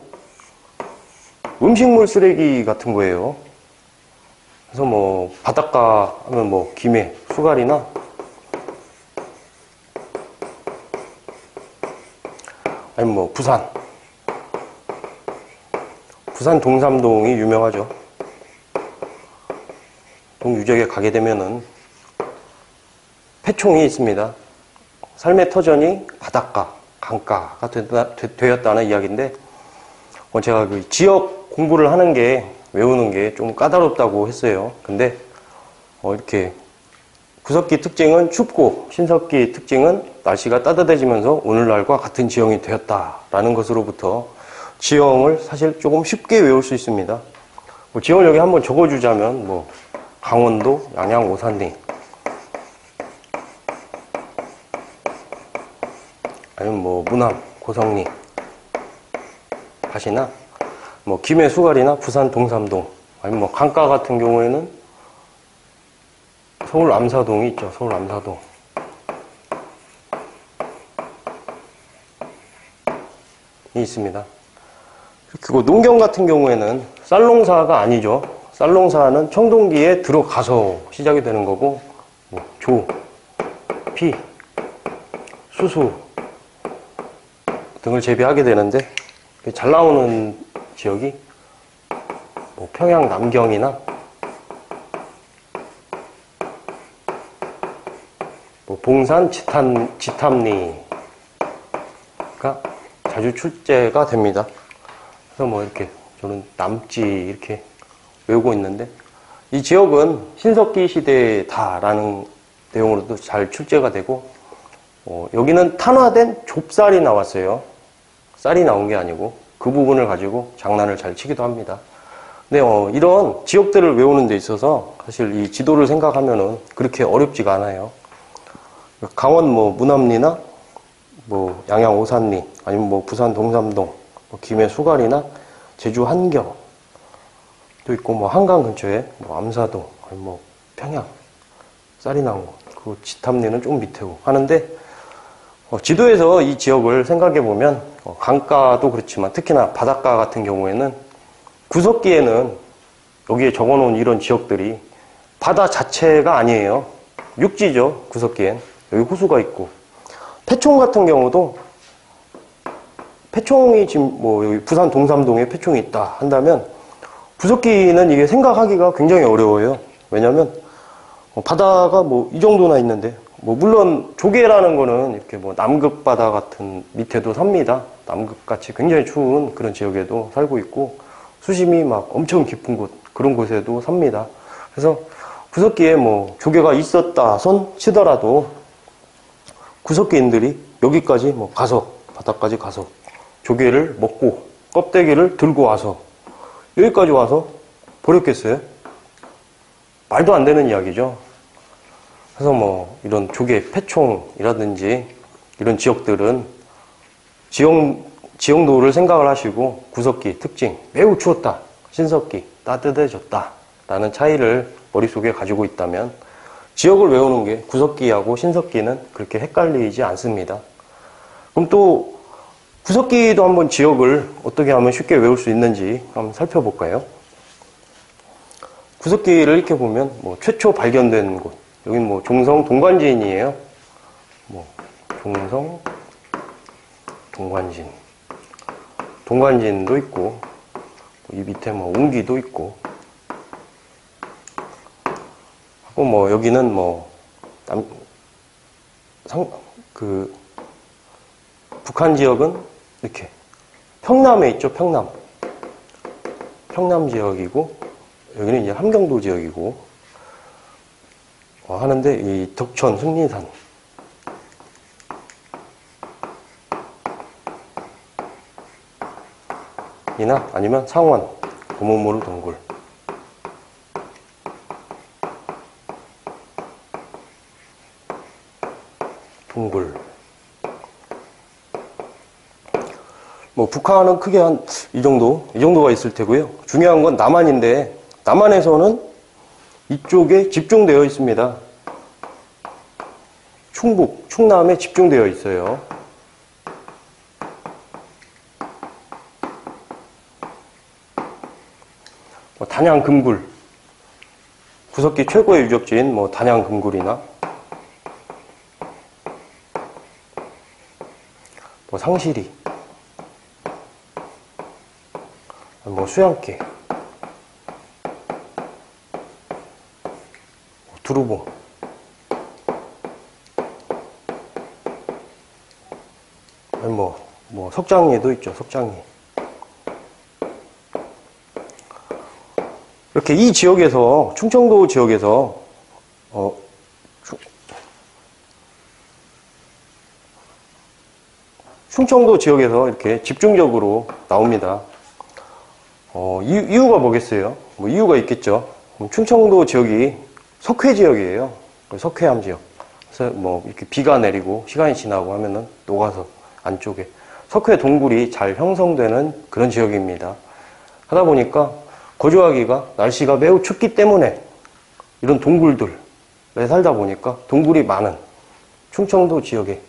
음식물 쓰레기 같은 거예요. 그래서 바닷가 하면 김해, 수갈이나 아니면 부산 동삼동이 유명하죠. 동유적에 가게 되면은 패총이 있습니다. 삶의 터전이 바닷가, 강가가 되었다는 이야기인데 제가 그 지역 공부를 하는 게 외우는 게 좀 까다롭다고 했어요. 근데 이렇게 구석기 특징은 춥고 신석기 특징은 날씨가 따뜻해지면서 오늘날과 같은 지형이 되었다라는 것으로부터 지형을 사실 조금 쉽게 외울 수 있습니다. 지형을 여기 한번 적어주자면 강원도 양양 오산리, 아니면 뭐 무남 고성리 가시나, 뭐 김해 수갈이나 부산 동삼동, 아니면 뭐 강가 같은 경우에는 서울 암사동이 있죠. 서울 암사동. 이 있습니다. 그리고 농경 같은 경우에는 쌀농사가 아니죠. 쌀농사는 청동기에 들어가서 시작이 되는 거고, 뭐 조, 피, 수수 등을 재배하게 되는데, 잘 나오는 지역이 뭐 평양 남경이나 뭐 봉산 지탐리가 자주 출제가 됩니다. 그래서 뭐 이렇게 저는 남지 이렇게 외우고 있는데, 이 지역은 신석기 시대다라는 내용으로도 잘 출제가 되고, 여기는 탄화된 좁쌀이 나왔어요. 쌀이 나온 게 아니고 그 부분을 가지고 장난을 잘 치기도 합니다. 근데 이런 지역들을 외우는 데 있어서 사실 이 지도를 생각하면은 그렇게 어렵지가 않아요. 강원 뭐 무남리나 뭐 양양 오산리, 아니면 뭐 부산 동삼동, 뭐 김해 수갈이나 제주 한겨도 있고, 뭐 한강 근처에 뭐 암사동, 아니면 뭐 평양 쌀이 나온 곳, 그 지탐리는 좀 밑에고 하는데, 지도에서 이 지역을 생각해 보면 강가도 그렇지만 특히나 바닷가 같은 경우에는 구석기에는 여기에 적어놓은 이런 지역들이 바다 자체가 아니에요. 육지죠. 구석기엔 여기 호수가 있고, 폐총 같은 경우도 폐총이 지금 뭐 여기 부산 동삼동에 폐총이 있다 한다면, 구석기는 이게 생각하기가 굉장히 어려워요. 왜냐하면 바다가 뭐 이 정도나 있는데, 뭐 물론 조개라는 거는 이렇게 뭐 남극 바다 같은 밑에도 삽니다. 남극같이 굉장히 추운 그런 지역에도 살고 있고, 수심이 막 엄청 깊은 곳, 그런 곳에도 삽니다. 그래서 구석기에 뭐 조개가 있었다 손 치더라도 구석기인들이 여기까지 뭐 가서, 바다까지 가서 조개를 먹고 껍데기를 들고 와서 여기까지 와서 버렸겠어요? 말도 안 되는 이야기죠. 그래서 뭐 이런 조개 폐총이라든지 이런 지역들은 지형도를 생각을 하시고, 구석기 특징, 매우 추웠다, 신석기 따뜻해졌다 라는 차이를 머릿속에 가지고 있다면, 지역을 외우는 게 구석기하고 신석기는 그렇게 헷갈리지 않습니다. 그럼 또 구석기도 한번 지역을 어떻게 하면 쉽게 외울 수 있는지 한번 살펴볼까요? 구석기를 이렇게 보면 뭐 최초 발견된 곳, 여기 뭐 종성 동관진이에요. 뭐 종성 동관진, 동관진도 있고, 이 밑에 뭐 웅기도 있고, 하고 뭐 여기는 뭐 북한 지역은 이렇게 평남에 있죠. 평남 지역이고, 여기는 이제 함경도 지역이고 하는데, 이 덕천 승리산, 이나 아니면 상원 고모모르 동굴, 뭐 북한은 크게 한 이 정도가 있을 테고요. 중요한 건 남한인데, 남한에서는 이쪽에 집중되어 있습니다. 충북, 충남에 집중되어 있어요. 단양 금굴, 구석기 최고의 유적지인 뭐 단양 금굴이나 뭐 상시리, 뭐 수양계, 두루봉, 뭐 석장리도 있죠. 석장리. 이렇게 이 지역에서, 충청도 지역에서 충청도 지역에서 이렇게 집중적으로 나옵니다. 이유가 뭐겠어요? 뭐 이유가 있겠죠. 충청도 지역이 석회 지역이에요. 석회암 지역. 그래서 뭐 이렇게 비가 내리고 시간이 지나고 하면은 녹아서 안쪽에 석회 동굴이 잘 형성되는 그런 지역입니다. 하다 보니까 거주하기가 날씨가 매우 춥기 때문에 이런 동굴들에 살다 보니까 동굴이 많은 충청도 지역에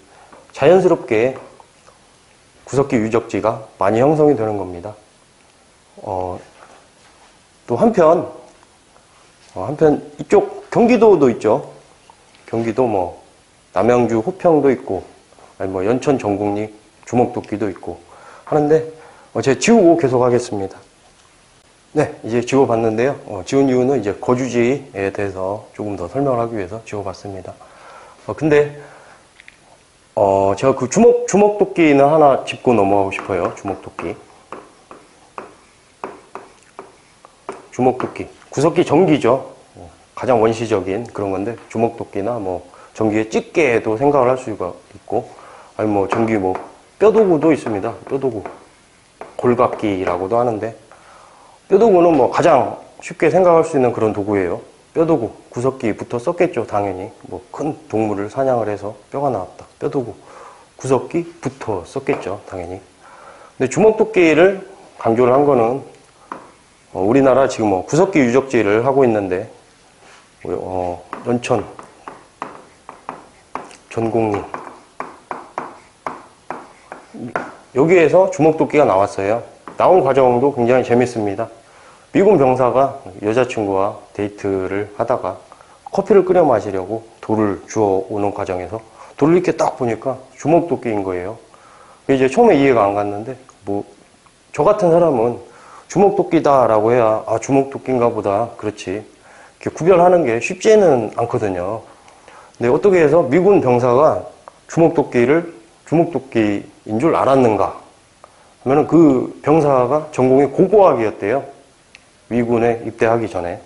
자연스럽게 구석기 유적지가 많이 형성이 되는 겁니다. 또 한편 이쪽 경기도도 있죠. 경기도 뭐 남양주 호평도 있고, 아니 뭐 연천 전국리 주먹도끼도 있고 하는데 제가 지우고 계속 하겠습니다. 네, 이제 지워봤는데요. 지운 이유는 이제 거주지에 대해서 조금 더 설명을 하기 위해서 지워봤습니다. 근데 제가 그 주먹도끼는 하나 짚고 넘어가고 싶어요. 주먹도끼. 구석기 전기죠. 가장 원시적인 그런 건데, 주먹도끼나 뭐 전기의 집게도 생각을 할 수가 있고, 아니 뭐 전기 뭐 뼈도구도 있습니다. 뼈도구. 골각기라고도 하는데, 뼈도구는 뭐 가장 쉽게 생각할 수 있는 그런 도구예요. 뼈도구, 구석기부터 썼겠죠, 당연히. 뭐 큰 동물을 사냥을 해서 뼈가 나왔다. 뼈도구, 구석기부터 썼겠죠, 당연히. 근데 주먹도끼를 강조를 한 거는 우리나라 지금 뭐 구석기 유적지를 하고 있는데, 연천, 전곡리 여기에서 주먹도끼가 나왔어요. 나온 과정도 굉장히 재밌습니다. 미군 병사가 여자친구와 데이트를 하다가 커피를 끓여 마시려고 돌을 주워 오는 과정에서 돌을 이렇게 딱 보니까 주먹도끼인 거예요. 이제 처음에 이해가 안 갔는데, 뭐 저 같은 사람은 주먹도끼다라고 해야 주먹도끼인가 보다, 그렇지, 이렇게 구별하는 게 쉽지는 않거든요. 근데 어떻게 해서 미군 병사가 주먹도끼를 주먹도끼인 줄 알았는가 하면은 그 병사가 전공이 고고학이었대요. 미군에 입대하기 전에.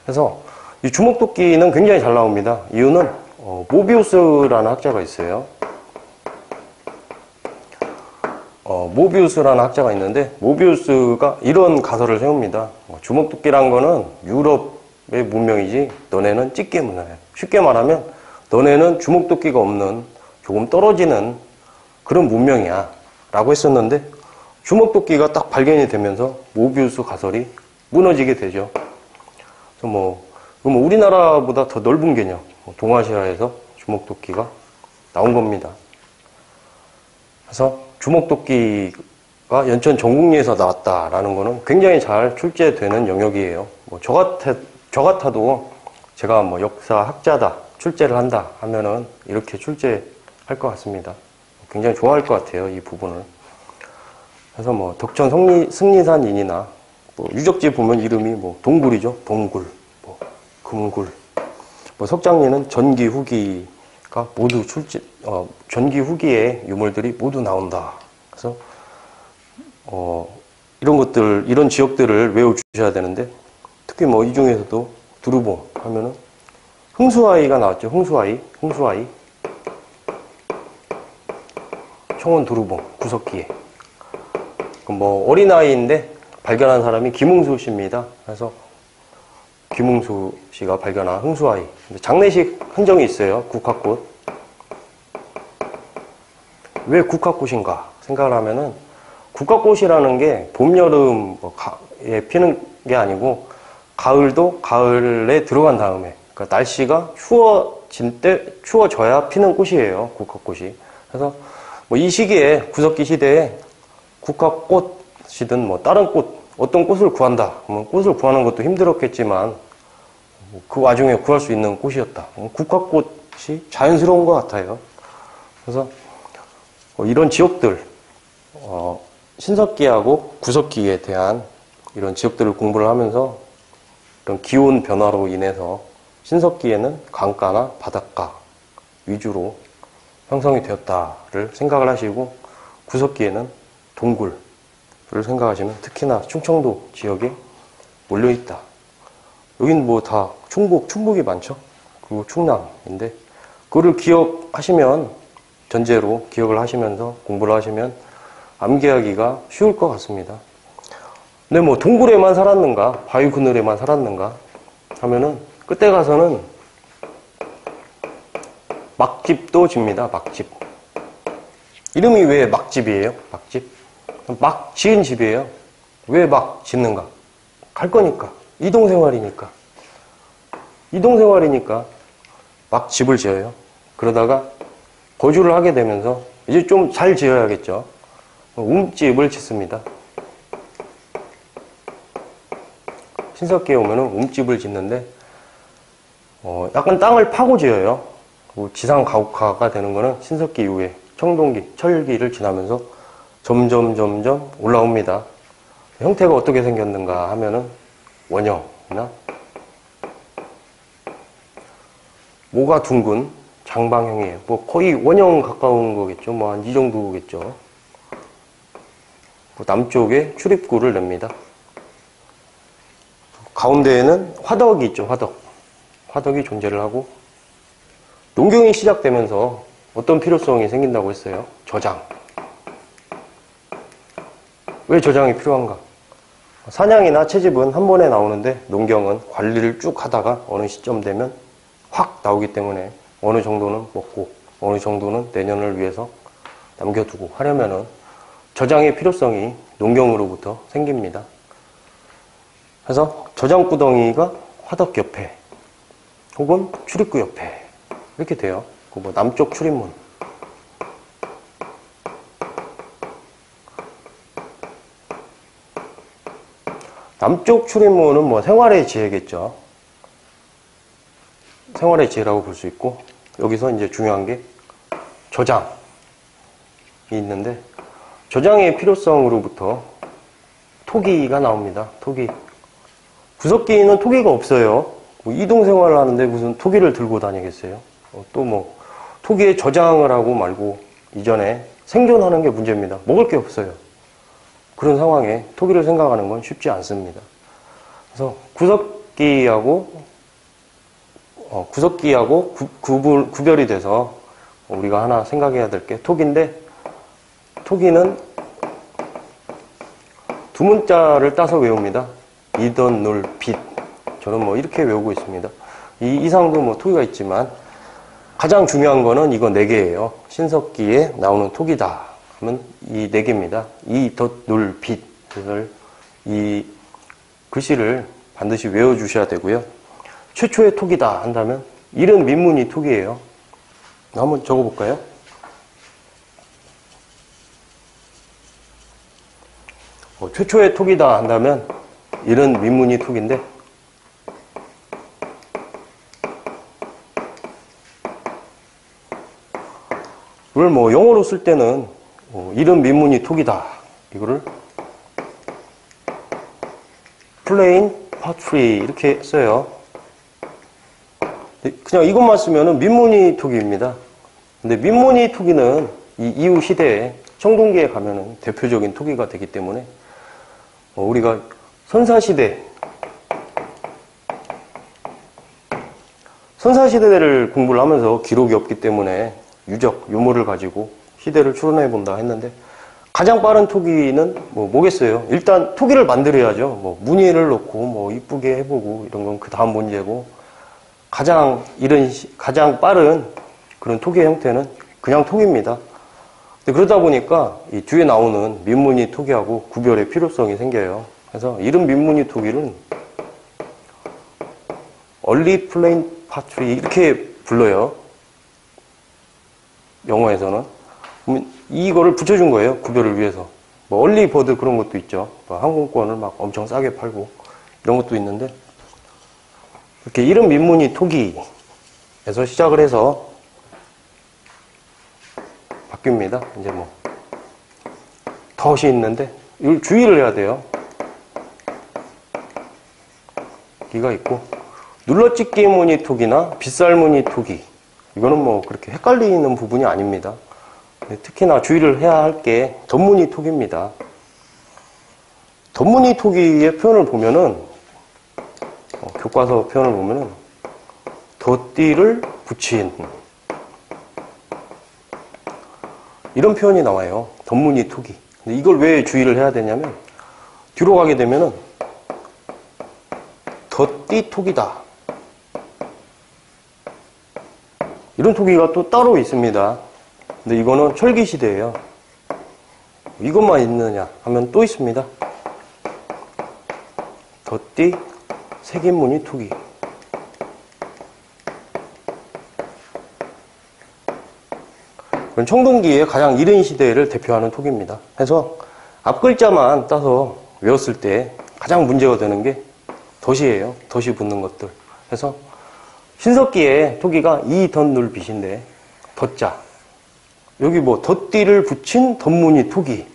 그래서 이 주먹도끼는 굉장히 잘 나옵니다. 이유는 모비우스라는 학자가 있어요. 모비우스라는 학자가 있는데, 모비우스가 이런 가설을 세웁니다. 주먹도끼란 거는 유럽의 문명이지 너네는 찌개 문화야. 쉽게 말하면 너네는 주먹도끼가 없는 조금 떨어지는 그런 문명이야 라고 했었는데, 주먹도끼가 딱 발견이 되면서 모비우스 가설이 무너지게 되죠. 그래서 우리나라보다 더 넓은 개념, 동아시아에서 주먹도끼가 나온 겁니다. 그래서 주먹도끼가 연천 전국리에서 나왔다라는 거는 굉장히 잘 출제되는 영역이에요. 저 같아도 제가 뭐 역사학자다, 출제를 한다 하면은 이렇게 출제할 것 같습니다. 굉장히 좋아할 것 같아요, 이 부분을. 그래서 뭐 덕천 승리산인이나 뭐 유적지 보면 이름이 뭐 동굴이죠. 동굴, 뭐 금굴. 뭐 석장리는 전기 후기가 모두 전기 후기의 유물들이 모두 나온다. 그래서 이런 지역들을 외워 주셔야 되는데, 특히 뭐 이 중에서도 두루봉 하면은 흥수아이가 나왔죠. 흥수아이. 청원 두루봉 구석기에. 뭐 어린아이인데 발견한 사람이 김웅수 씨입니다. 그래서 김웅수 씨가 발견한 흥수아이. 장례식 흔적이 있어요. 국화꽃. 왜 국화꽃인가 생각을 하면은, 국화꽃이라는 게 봄, 여름에 피는 게 아니고 가을도 가을에 들어간 다음에, 그러니까 날씨가 추워져야 피는 꽃이에요. 국화꽃이. 그래서 뭐 이 시기에, 구석기 시대에 국화꽃이든 뭐 다른 꽃, 어떤 꽃을 구한다. 꽃을 구하는 것도 힘들었겠지만 그 와중에 구할 수 있는 꽃이었다. 국화꽃이 자연스러운 것 같아요. 그래서 이런 지역들, 신석기하고 구석기에 대한 이런 지역들을 공부를 하면서 이런 기온 변화로 인해서 신석기에는 강가나 바닷가 위주로 형성이 되었다를 생각을 하시고, 구석기에는 동굴을 생각하시면 특히나 충청도 지역에 몰려있다. 여긴 뭐 다 충북이 많죠. 그리고 충남인데, 그거를 기억하시면, 전제로 기억을 하시면서 공부를 하시면 암기하기가 쉬울 것 같습니다. 근데 뭐 동굴에만 살았는가, 바위 그늘에만 살았는가, 하면은 그때 가서는 막집도 집니다. 막집. 이름이 왜 막집이에요? 막집. 막 지은 집이에요. 왜 막 짓는가? 갈 거니까. 이동생활이니까. 이동생활이니까 막 집을 지어요. 그러다가 거주를 하게 되면서 이제 좀 잘 지어야겠죠. 움집을 짓습니다. 신석기에 오면은 움집을 짓는데 약간 땅을 파고 지어요. 지상 가옥화가 되는 거는 신석기 이후에 청동기, 철기를 지나면서 점점 올라옵니다. 형태가 어떻게 생겼는가 하면은 원형이나 모가 둥근 장방형이에요. 뭐 거의 원형 가까운 거겠죠. 뭐 한 이 정도겠죠. 남쪽에 출입구를 냅니다. 가운데에는 화덕이 있죠. 화덕이 존재를 하고 농경이 시작되면서 어떤 필요성이 생긴다고 했어요? 저장. 왜 저장이 필요한가? 사냥이나 채집은 한 번에 나오는데 농경은 관리를 쭉 하다가 어느 시점 되면 확 나오기 때문에 어느 정도는 먹고 어느 정도는 내년을 위해서 남겨두고 하려면은 저장의 필요성이 농경으로부터 생깁니다. 그래서 저장구덩이가 화덕 옆에 혹은 출입구 옆에 이렇게 돼요. 뭐 남쪽 출입문. 남쪽 출입문은 뭐 생활의 지혜겠죠. 생활의 지혜라고 볼 수 있고, 여기서 이제 중요한 게 저장이 있는데, 저장의 필요성으로부터 토기가 나옵니다. 토기. 구석기는 토기가 없어요. 뭐 이동생활을 하는데 무슨 토기를 들고 다니겠어요? 또 뭐 토기에 저장을 하고 말고 이전에 생존하는 게 문제입니다. 먹을 게 없어요. 그런 상황에 토기를 생각하는 건 쉽지 않습니다. 그래서 구석기하고 구별이 돼서 우리가 하나 생각해야 될 게 토기인데, 토기는 두 문자를 따서 외웁니다. 이던, 놀, 빛. 저는 뭐 이렇게 외우고 있습니다. 이 이상도 뭐 토기가 있지만 가장 중요한 거는 이거 4개예요. 신석기에 나오는 토기다 하면 이 4개입니다. 이, 덧, 놀, 빛을 이 글씨를 반드시 외워주셔야 되고요. 최초의 토기다 한다면 이른 민문이 토기예요. 한번 적어볼까요? 최초의 토기다 한다면 이른 민문이 토기인데, 이걸 뭐 영어로 쓸 때는 이른 민문이 토기다 이거를 plain pottery 이렇게 써요. 그냥 이것만 쓰면은 민문이 토기입니다. 근데 민문이 토기는 이 이후 시대에 청동기에 가면은 대표적인 토기가 되기 때문에 우리가 선사시대를 공부를 하면서 기록이 없기 때문에 유물을 가지고 시대를 추론해 본다 했는데, 가장 빠른 토기는 뭐겠어요? 일단 토기를 만들어야죠. 뭐 무늬를 넣고 뭐 이쁘게 해보고 이런 건 그 다음 문제고, 가장 빠른 그런 토기의 형태는 그냥 토기입니다. 그러다 보니까 이 뒤에 나오는 민문이 토기하고 구별의 필요성이 생겨요. 그래서 이른 민문이 토기는 early plain pottery 이렇게 불러요. 영어에서는. 이거를 붙여준 거예요. 구별을 위해서. 뭐 early bird 그런 것도 있죠. 항공권을 막 엄청 싸게 팔고 이런 것도 있는데, 이렇게 이른 민문이 토기에서 시작을 해서 바뀝니다. 이제 뭐 덫이 있는데 이걸 주의를 해야 돼요. 기가 있고, 눌러찍기 무늬 토기나 빗살 무늬 토기, 이거는 뭐 그렇게 헷갈리는 부분이 아닙니다. 특히나 주의를 해야 할 게 덧무늬 토기입니다. 덧무늬 토기의 표현을 보면은 교과서 표현을 보면은 덧띠를 붙인 이런 표현이 나와요. 덧무늬 토기. 근데 이걸 왜 주의를 해야 되냐면, 뒤로 가게 되면은 덧띠 토기다 이런 토기가 또 따로 있습니다. 근데 이거는 철기시대예요. 이것만 있느냐 하면 또 있습니다. 덧띠 색인무늬 토기. 이건 청동기의 가장 이른 시대를 대표하는 토기입니다. 그래서 앞글자만 따서 외웠을 때 가장 문제가 되는 게 덧이에요. 덧이 붙는 것들. 그래서 신석기의 토기가 이덧눌빗인데 덧자. 여기 뭐 덧띠를 붙인 덧무늬 토기.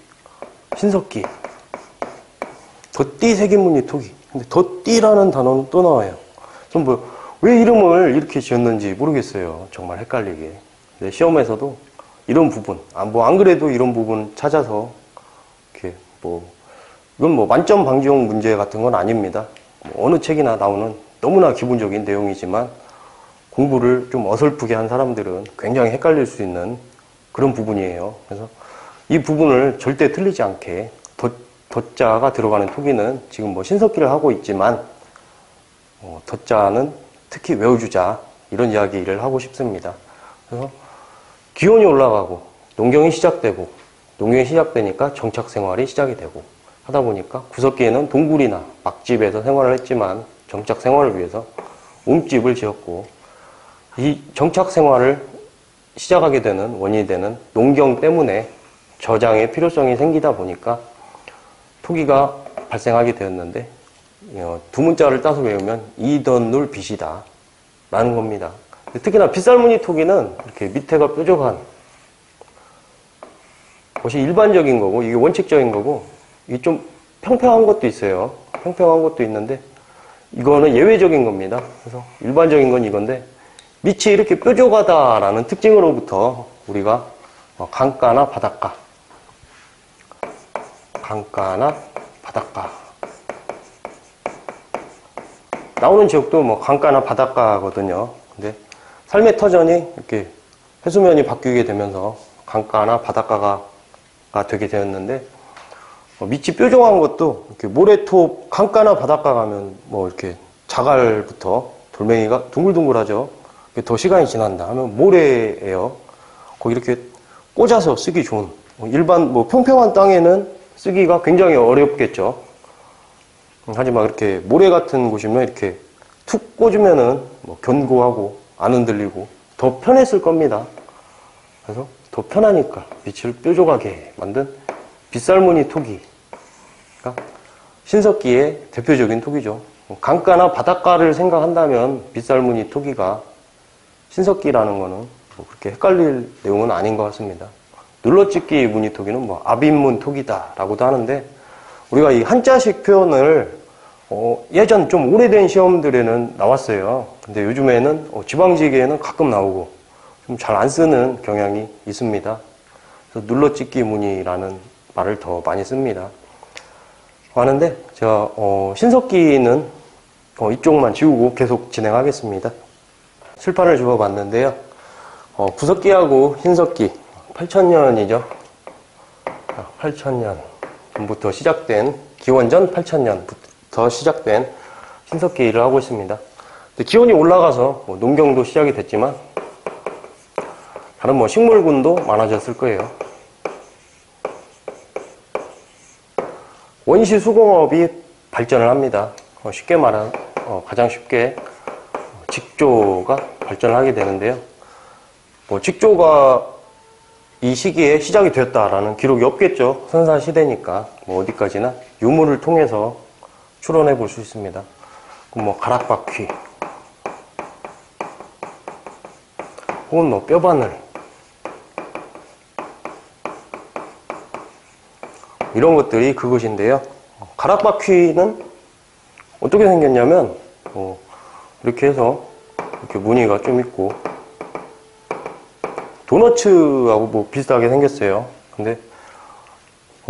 신석기. 덧띠 색인무늬 토기. 근데 덧띠라는 단어는 또 나와요. 좀 왜 이름을 이렇게 지었는지 모르겠어요. 정말 헷갈리게. 근데 시험에서도 이런 부분, 안 그래도 이런 부분 찾아서 이렇게 이건 뭐 만점 방지용 문제 같은 건 아닙니다. 어느 책이나 나오는 너무나 기본적인 내용이지만 공부를 좀 어설프게 한 사람들은 굉장히 헷갈릴 수 있는 그런 부분이에요. 그래서 이 부분을 절대 틀리지 않게 덧자가 들어가는 토기는 지금 뭐 신석기를 하고 있지만 덧자는 특히 외워주자 이런 이야기를 하고 싶습니다. 그래서 기온이 올라가고 농경이 시작되고 농경이 시작되니까 정착생활이 시작이 되고 하다 보니까 구석기에는 동굴이나 막집에서 생활을 했지만 정착생활을 위해서 움집을 지었고 이 정착생활을 시작하게 되는 원인이 되는 농경 때문에 저장의 필요성이 생기다 보니까 토기가 발생하게 되었는데 두 문자를 따서 외우면 이덧눌빗이다 라는 겁니다. 특히나 빗살무늬 토기는 이렇게 밑에가 뾰족한 것이 일반적인 거고 이게 원칙적인 거고 이게 좀 평평한 것도 있어요. 평평한 것도 있는데 이거는 예외적인 겁니다. 그래서 일반적인 건 이건데 밑이 이렇게 뾰족하다라는 특징으로부터 우리가 강가나 바닷가 나오는 지역도 뭐 강가나 바닷가거든요. 근데 삶의 터전이 이렇게 해수면이 바뀌게 되면서 강가나 바닷가가 되게 되었는데 밑이 뾰족한 것도 이렇게 모래톱 강가나 바닷가 가면 뭐 이렇게 자갈부터 돌멩이가 둥글둥글하죠. 더 시간이 지난다 하면 모래예요. 거기 이렇게 꽂아서 쓰기 좋은 일반 뭐 평평한 땅에는 쓰기가 굉장히 어렵겠죠. 하지만 이렇게 모래 같은 곳이면 이렇게 툭 꽂으면은 뭐 견고하고 안 흔들리고 더 편했을 겁니다. 그래서 더 편하니까 밑을 뾰족하게 만든 빗살무늬 토기가 신석기의 대표적인 토기죠. 강가나 바닷가를 생각한다면 빗살무늬 토기가 신석기라는 거는 뭐 그렇게 헷갈릴 내용은 아닌 것 같습니다. 눌러찍기 무늬 토기는 뭐 압입문 토기다 라고도 하는데 우리가 이 한자식 표현을 예전 좀 오래된 시험들에는 나왔어요. 근데 요즘에는 지방지기에는 가끔 나오고 좀 잘 안 쓰는 경향이 있습니다. 그래서 눌러찍기 무늬라는 말을 더 많이 씁니다. 하는데 제가 신석기는 이쪽만 지우고 계속 진행하겠습니다. 칠판을 주워봤는데요. 구석기하고 신석기 8000년이죠. 8000년 전부터 시작된 기원전 8000년부터 시작된 신석기 일을 하고 있습니다. 근데 기온이 올라가서 농경도 시작이 됐지만 다른 식물군도 많아졌을 거예요. 원시 수공업이 발전을 합니다. 쉽게 말하면 가장 쉽게 직조가 발전을 하게 되는데요. 직조가 이 시기에 시작이 되었다라는 기록이 없겠죠. 선사시대니까 어디까지나 유물을 통해서 추론해 볼 수 있습니다. 그럼 가락바퀴 혹은 뼈바늘 이런 것들이 그것인데요. 가락바퀴는 어떻게 생겼냐면 이렇게 해서 이렇게 무늬가 좀 있고 도너츠하고 비슷하게 생겼어요. 근데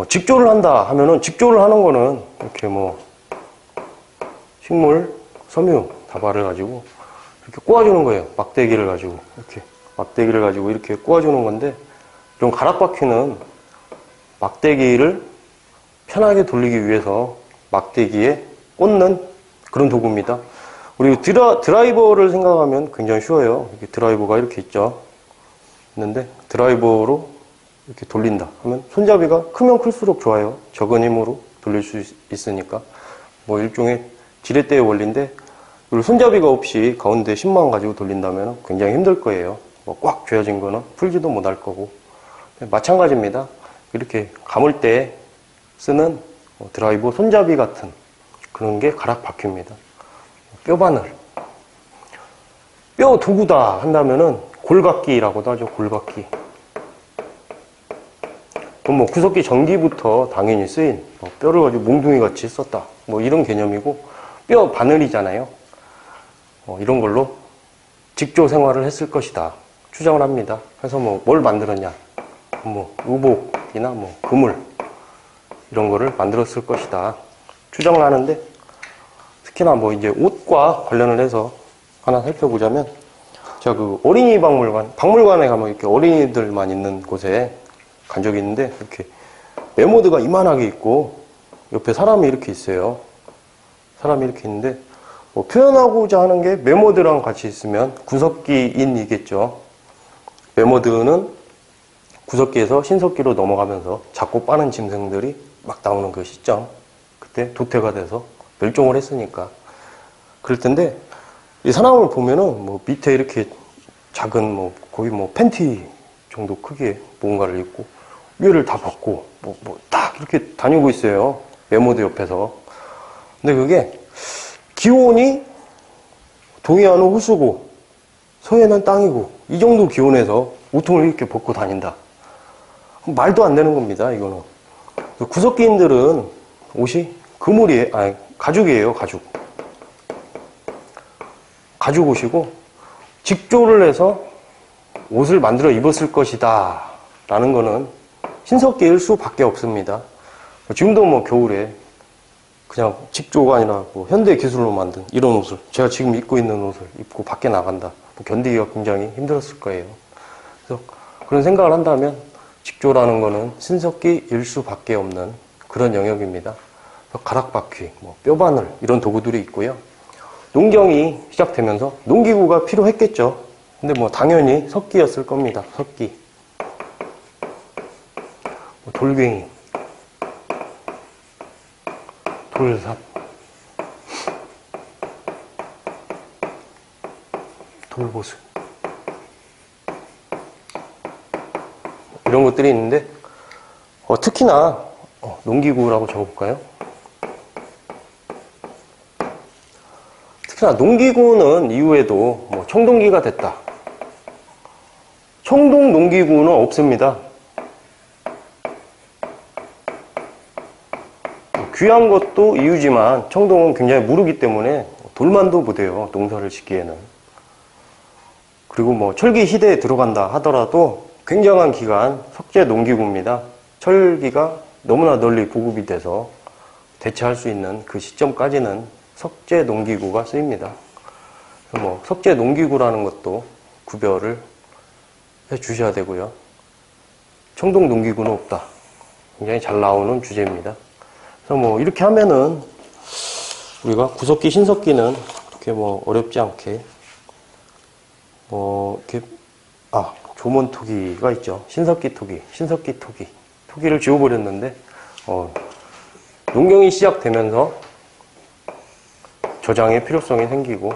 직조를 한다 하면은 직조를 하는 거는 이렇게 식물, 섬유, 다발을 가지고 이렇게 꼬아주는 거예요. 막대기를 가지고 이렇게 꼬아주는 건데 이런 가락바퀴는 막대기를 편하게 돌리기 위해서 막대기에 꽂는 그런 도구입니다. 우리 드라이버를 생각하면 굉장히 쉬워요. 이렇게 드라이버가 이렇게 있죠. 있는데 드라이버로 이렇게 돌린다 하면 손잡이가 크면 클수록 좋아요. 적은 힘으로 돌릴 수 있으니까. 뭐 일종의 지렛대의 원리인데, 그리고 손잡이가 없이 가운데 힘만 가지고 돌린다면 굉장히 힘들 거예요. 뭐 꽉 쥐어진 거는 풀지도 못할 거고. 마찬가지입니다. 이렇게 감을 때 쓰는 드라이버 손잡이 같은 그런 게 가락 바퀴입니다. 뼈바늘. 뼈 도구다 한다면은 골각기라고도 하죠. 골각기. 그럼 뭐 구석기 전기부터 당연히 쓰인 뼈를 가지고 몽둥이 같이 썼다. 뭐 이런 개념이고, 뼈 바늘이잖아요. 이런 걸로 직조 생활을 했을 것이다 추정을 합니다. 그래서 뭐 뭘 만들었냐, 뭐 의복이나 뭐 그물 이런 거를 만들었을 것이다 추정을 하는데, 특히나 뭐 이제 옷과 관련을 해서 하나 살펴보자면, 제가 그 어린이 박물관에 가면 이렇게 어린이들만 있는 곳에 간 적이 있는데, 이렇게 메모드가 이만하게 있고 옆에 사람이 이렇게 있어요. 사람이 이렇게 있는데, 뭐 표현하고자 하는 게 메모드랑 같이 있으면 구석기인이겠죠. 메모드는 구석기에서 신석기로 넘어가면서 작고 빠른 짐승들이 막 나오는 그 시점, 그때 도태가 돼서 멸종을 했으니까 그럴 텐데, 이 사람을 보면은 뭐 밑에 이렇게 작은 뭐 거의 뭐 팬티 정도 크기의 뭔가를 입고 위를 다 벗고 뭐 딱 이렇게 다니고 있어요. 메모드 옆에서. 근데 그게 기온이 동해안은 호수고 서해는 땅이고 이 정도 기온에서 우통을 이렇게 벗고 다닌다. 말도 안 되는 겁니다, 이거는. 구석기인들은 옷이 가죽이에요, 가죽. 가죽 옷이고, 직조를 해서 옷을 만들어 입었을 것이다 라는 거는 신석기일 수밖에 없습니다. 지금도 뭐 겨울에 그냥 직조가 아니라 뭐 현대 기술로 만든 이런 옷을, 제가 지금 입고 있는 옷을 입고 밖에 나간다, 뭐 견디기가 굉장히 힘들었을 거예요. 그래서 그런 생각을 한다면 직조라는 거는 신석기일 수밖에 없는 그런 영역입니다. 가락바퀴, 뭐 뼈바늘 이런 도구들이 있고요. 농경이 시작되면서 농기구가 필요했겠죠. 근데 뭐 당연히 석기였을 겁니다. 석기. 돌괭이, 돌삽, 돌보수 이런 것들이 있는데, 특히나 농기구라고 적어볼까요? 특히나 농기구는 이후에도 뭐 청동기가 됐다. 청동 농기구는 없습니다. 귀한 것도 이유지만 청동은 굉장히 무르기 때문에 돌만도 못해요, 농사를 짓기에는. 그리고 뭐 철기 시대에 들어간다 하더라도 굉장한 기간 석재 농기구입니다. 철기가 너무나 널리 보급이 돼서 대체할 수 있는 그 시점까지는 석재 농기구가 쓰입니다. 뭐 석재 농기구라는 것도 구별을 해 주셔야 되고요. 청동 농기구는 없다. 굉장히 잘 나오는 주제입니다. 그래서 뭐 이렇게 하면은 우리가 구석기, 신석기는 이렇게 뭐 어렵지 않게 뭐 이렇게 조몬토기가 있죠. 신석기 토기, 신석기 토기, 토기를 지워버렸는데 농경이 시작되면서 저장의 필요성이 생기고,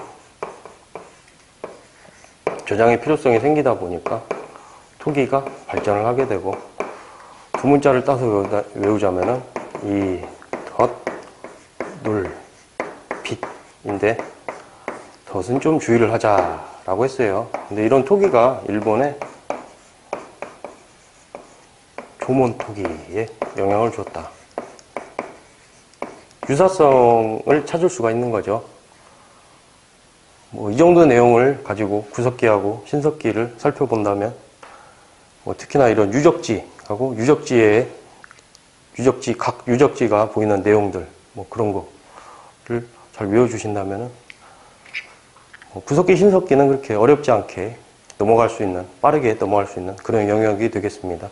저장의 필요성이 생기다 보니까 토기가 발전을 하게 되고, 두 문자를 따서 외우자면은 이 덧, 눌, 빛인데 덧은 좀 주의를 하자라고 했어요. 근데 이런 토기가 일본에 조몬토기에 영향을 줬다. 유사성을 찾을 수가 있는 거죠. 뭐 이 정도 내용을 가지고 구석기하고 신석기를 살펴본다면, 뭐 특히나 이런 유적지하고 각 유적지가 보이는 내용들, 뭐 그런 거를 잘 외워주신다면은, 구석기, 신석기는 그렇게 어렵지 않게 넘어갈 수 있는, 빠르게 넘어갈 수 있는 그런 영역이 되겠습니다.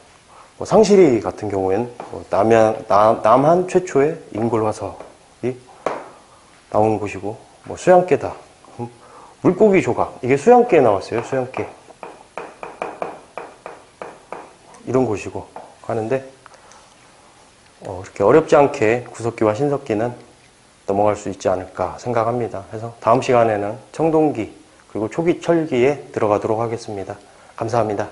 상시리 같은 경우에는 남한 최초의 인골 화석이 나온 곳이고, 수양계다 물고기 조각, 이게 수양계에 나왔어요. 수양계. 이런 곳이고 하는데 이렇게 어렵지 않게 구석기와 신석기는 넘어갈 수 있지 않을까 생각합니다. 그래서 다음 시간에는 청동기 그리고 초기 철기에 들어가도록 하겠습니다. 감사합니다.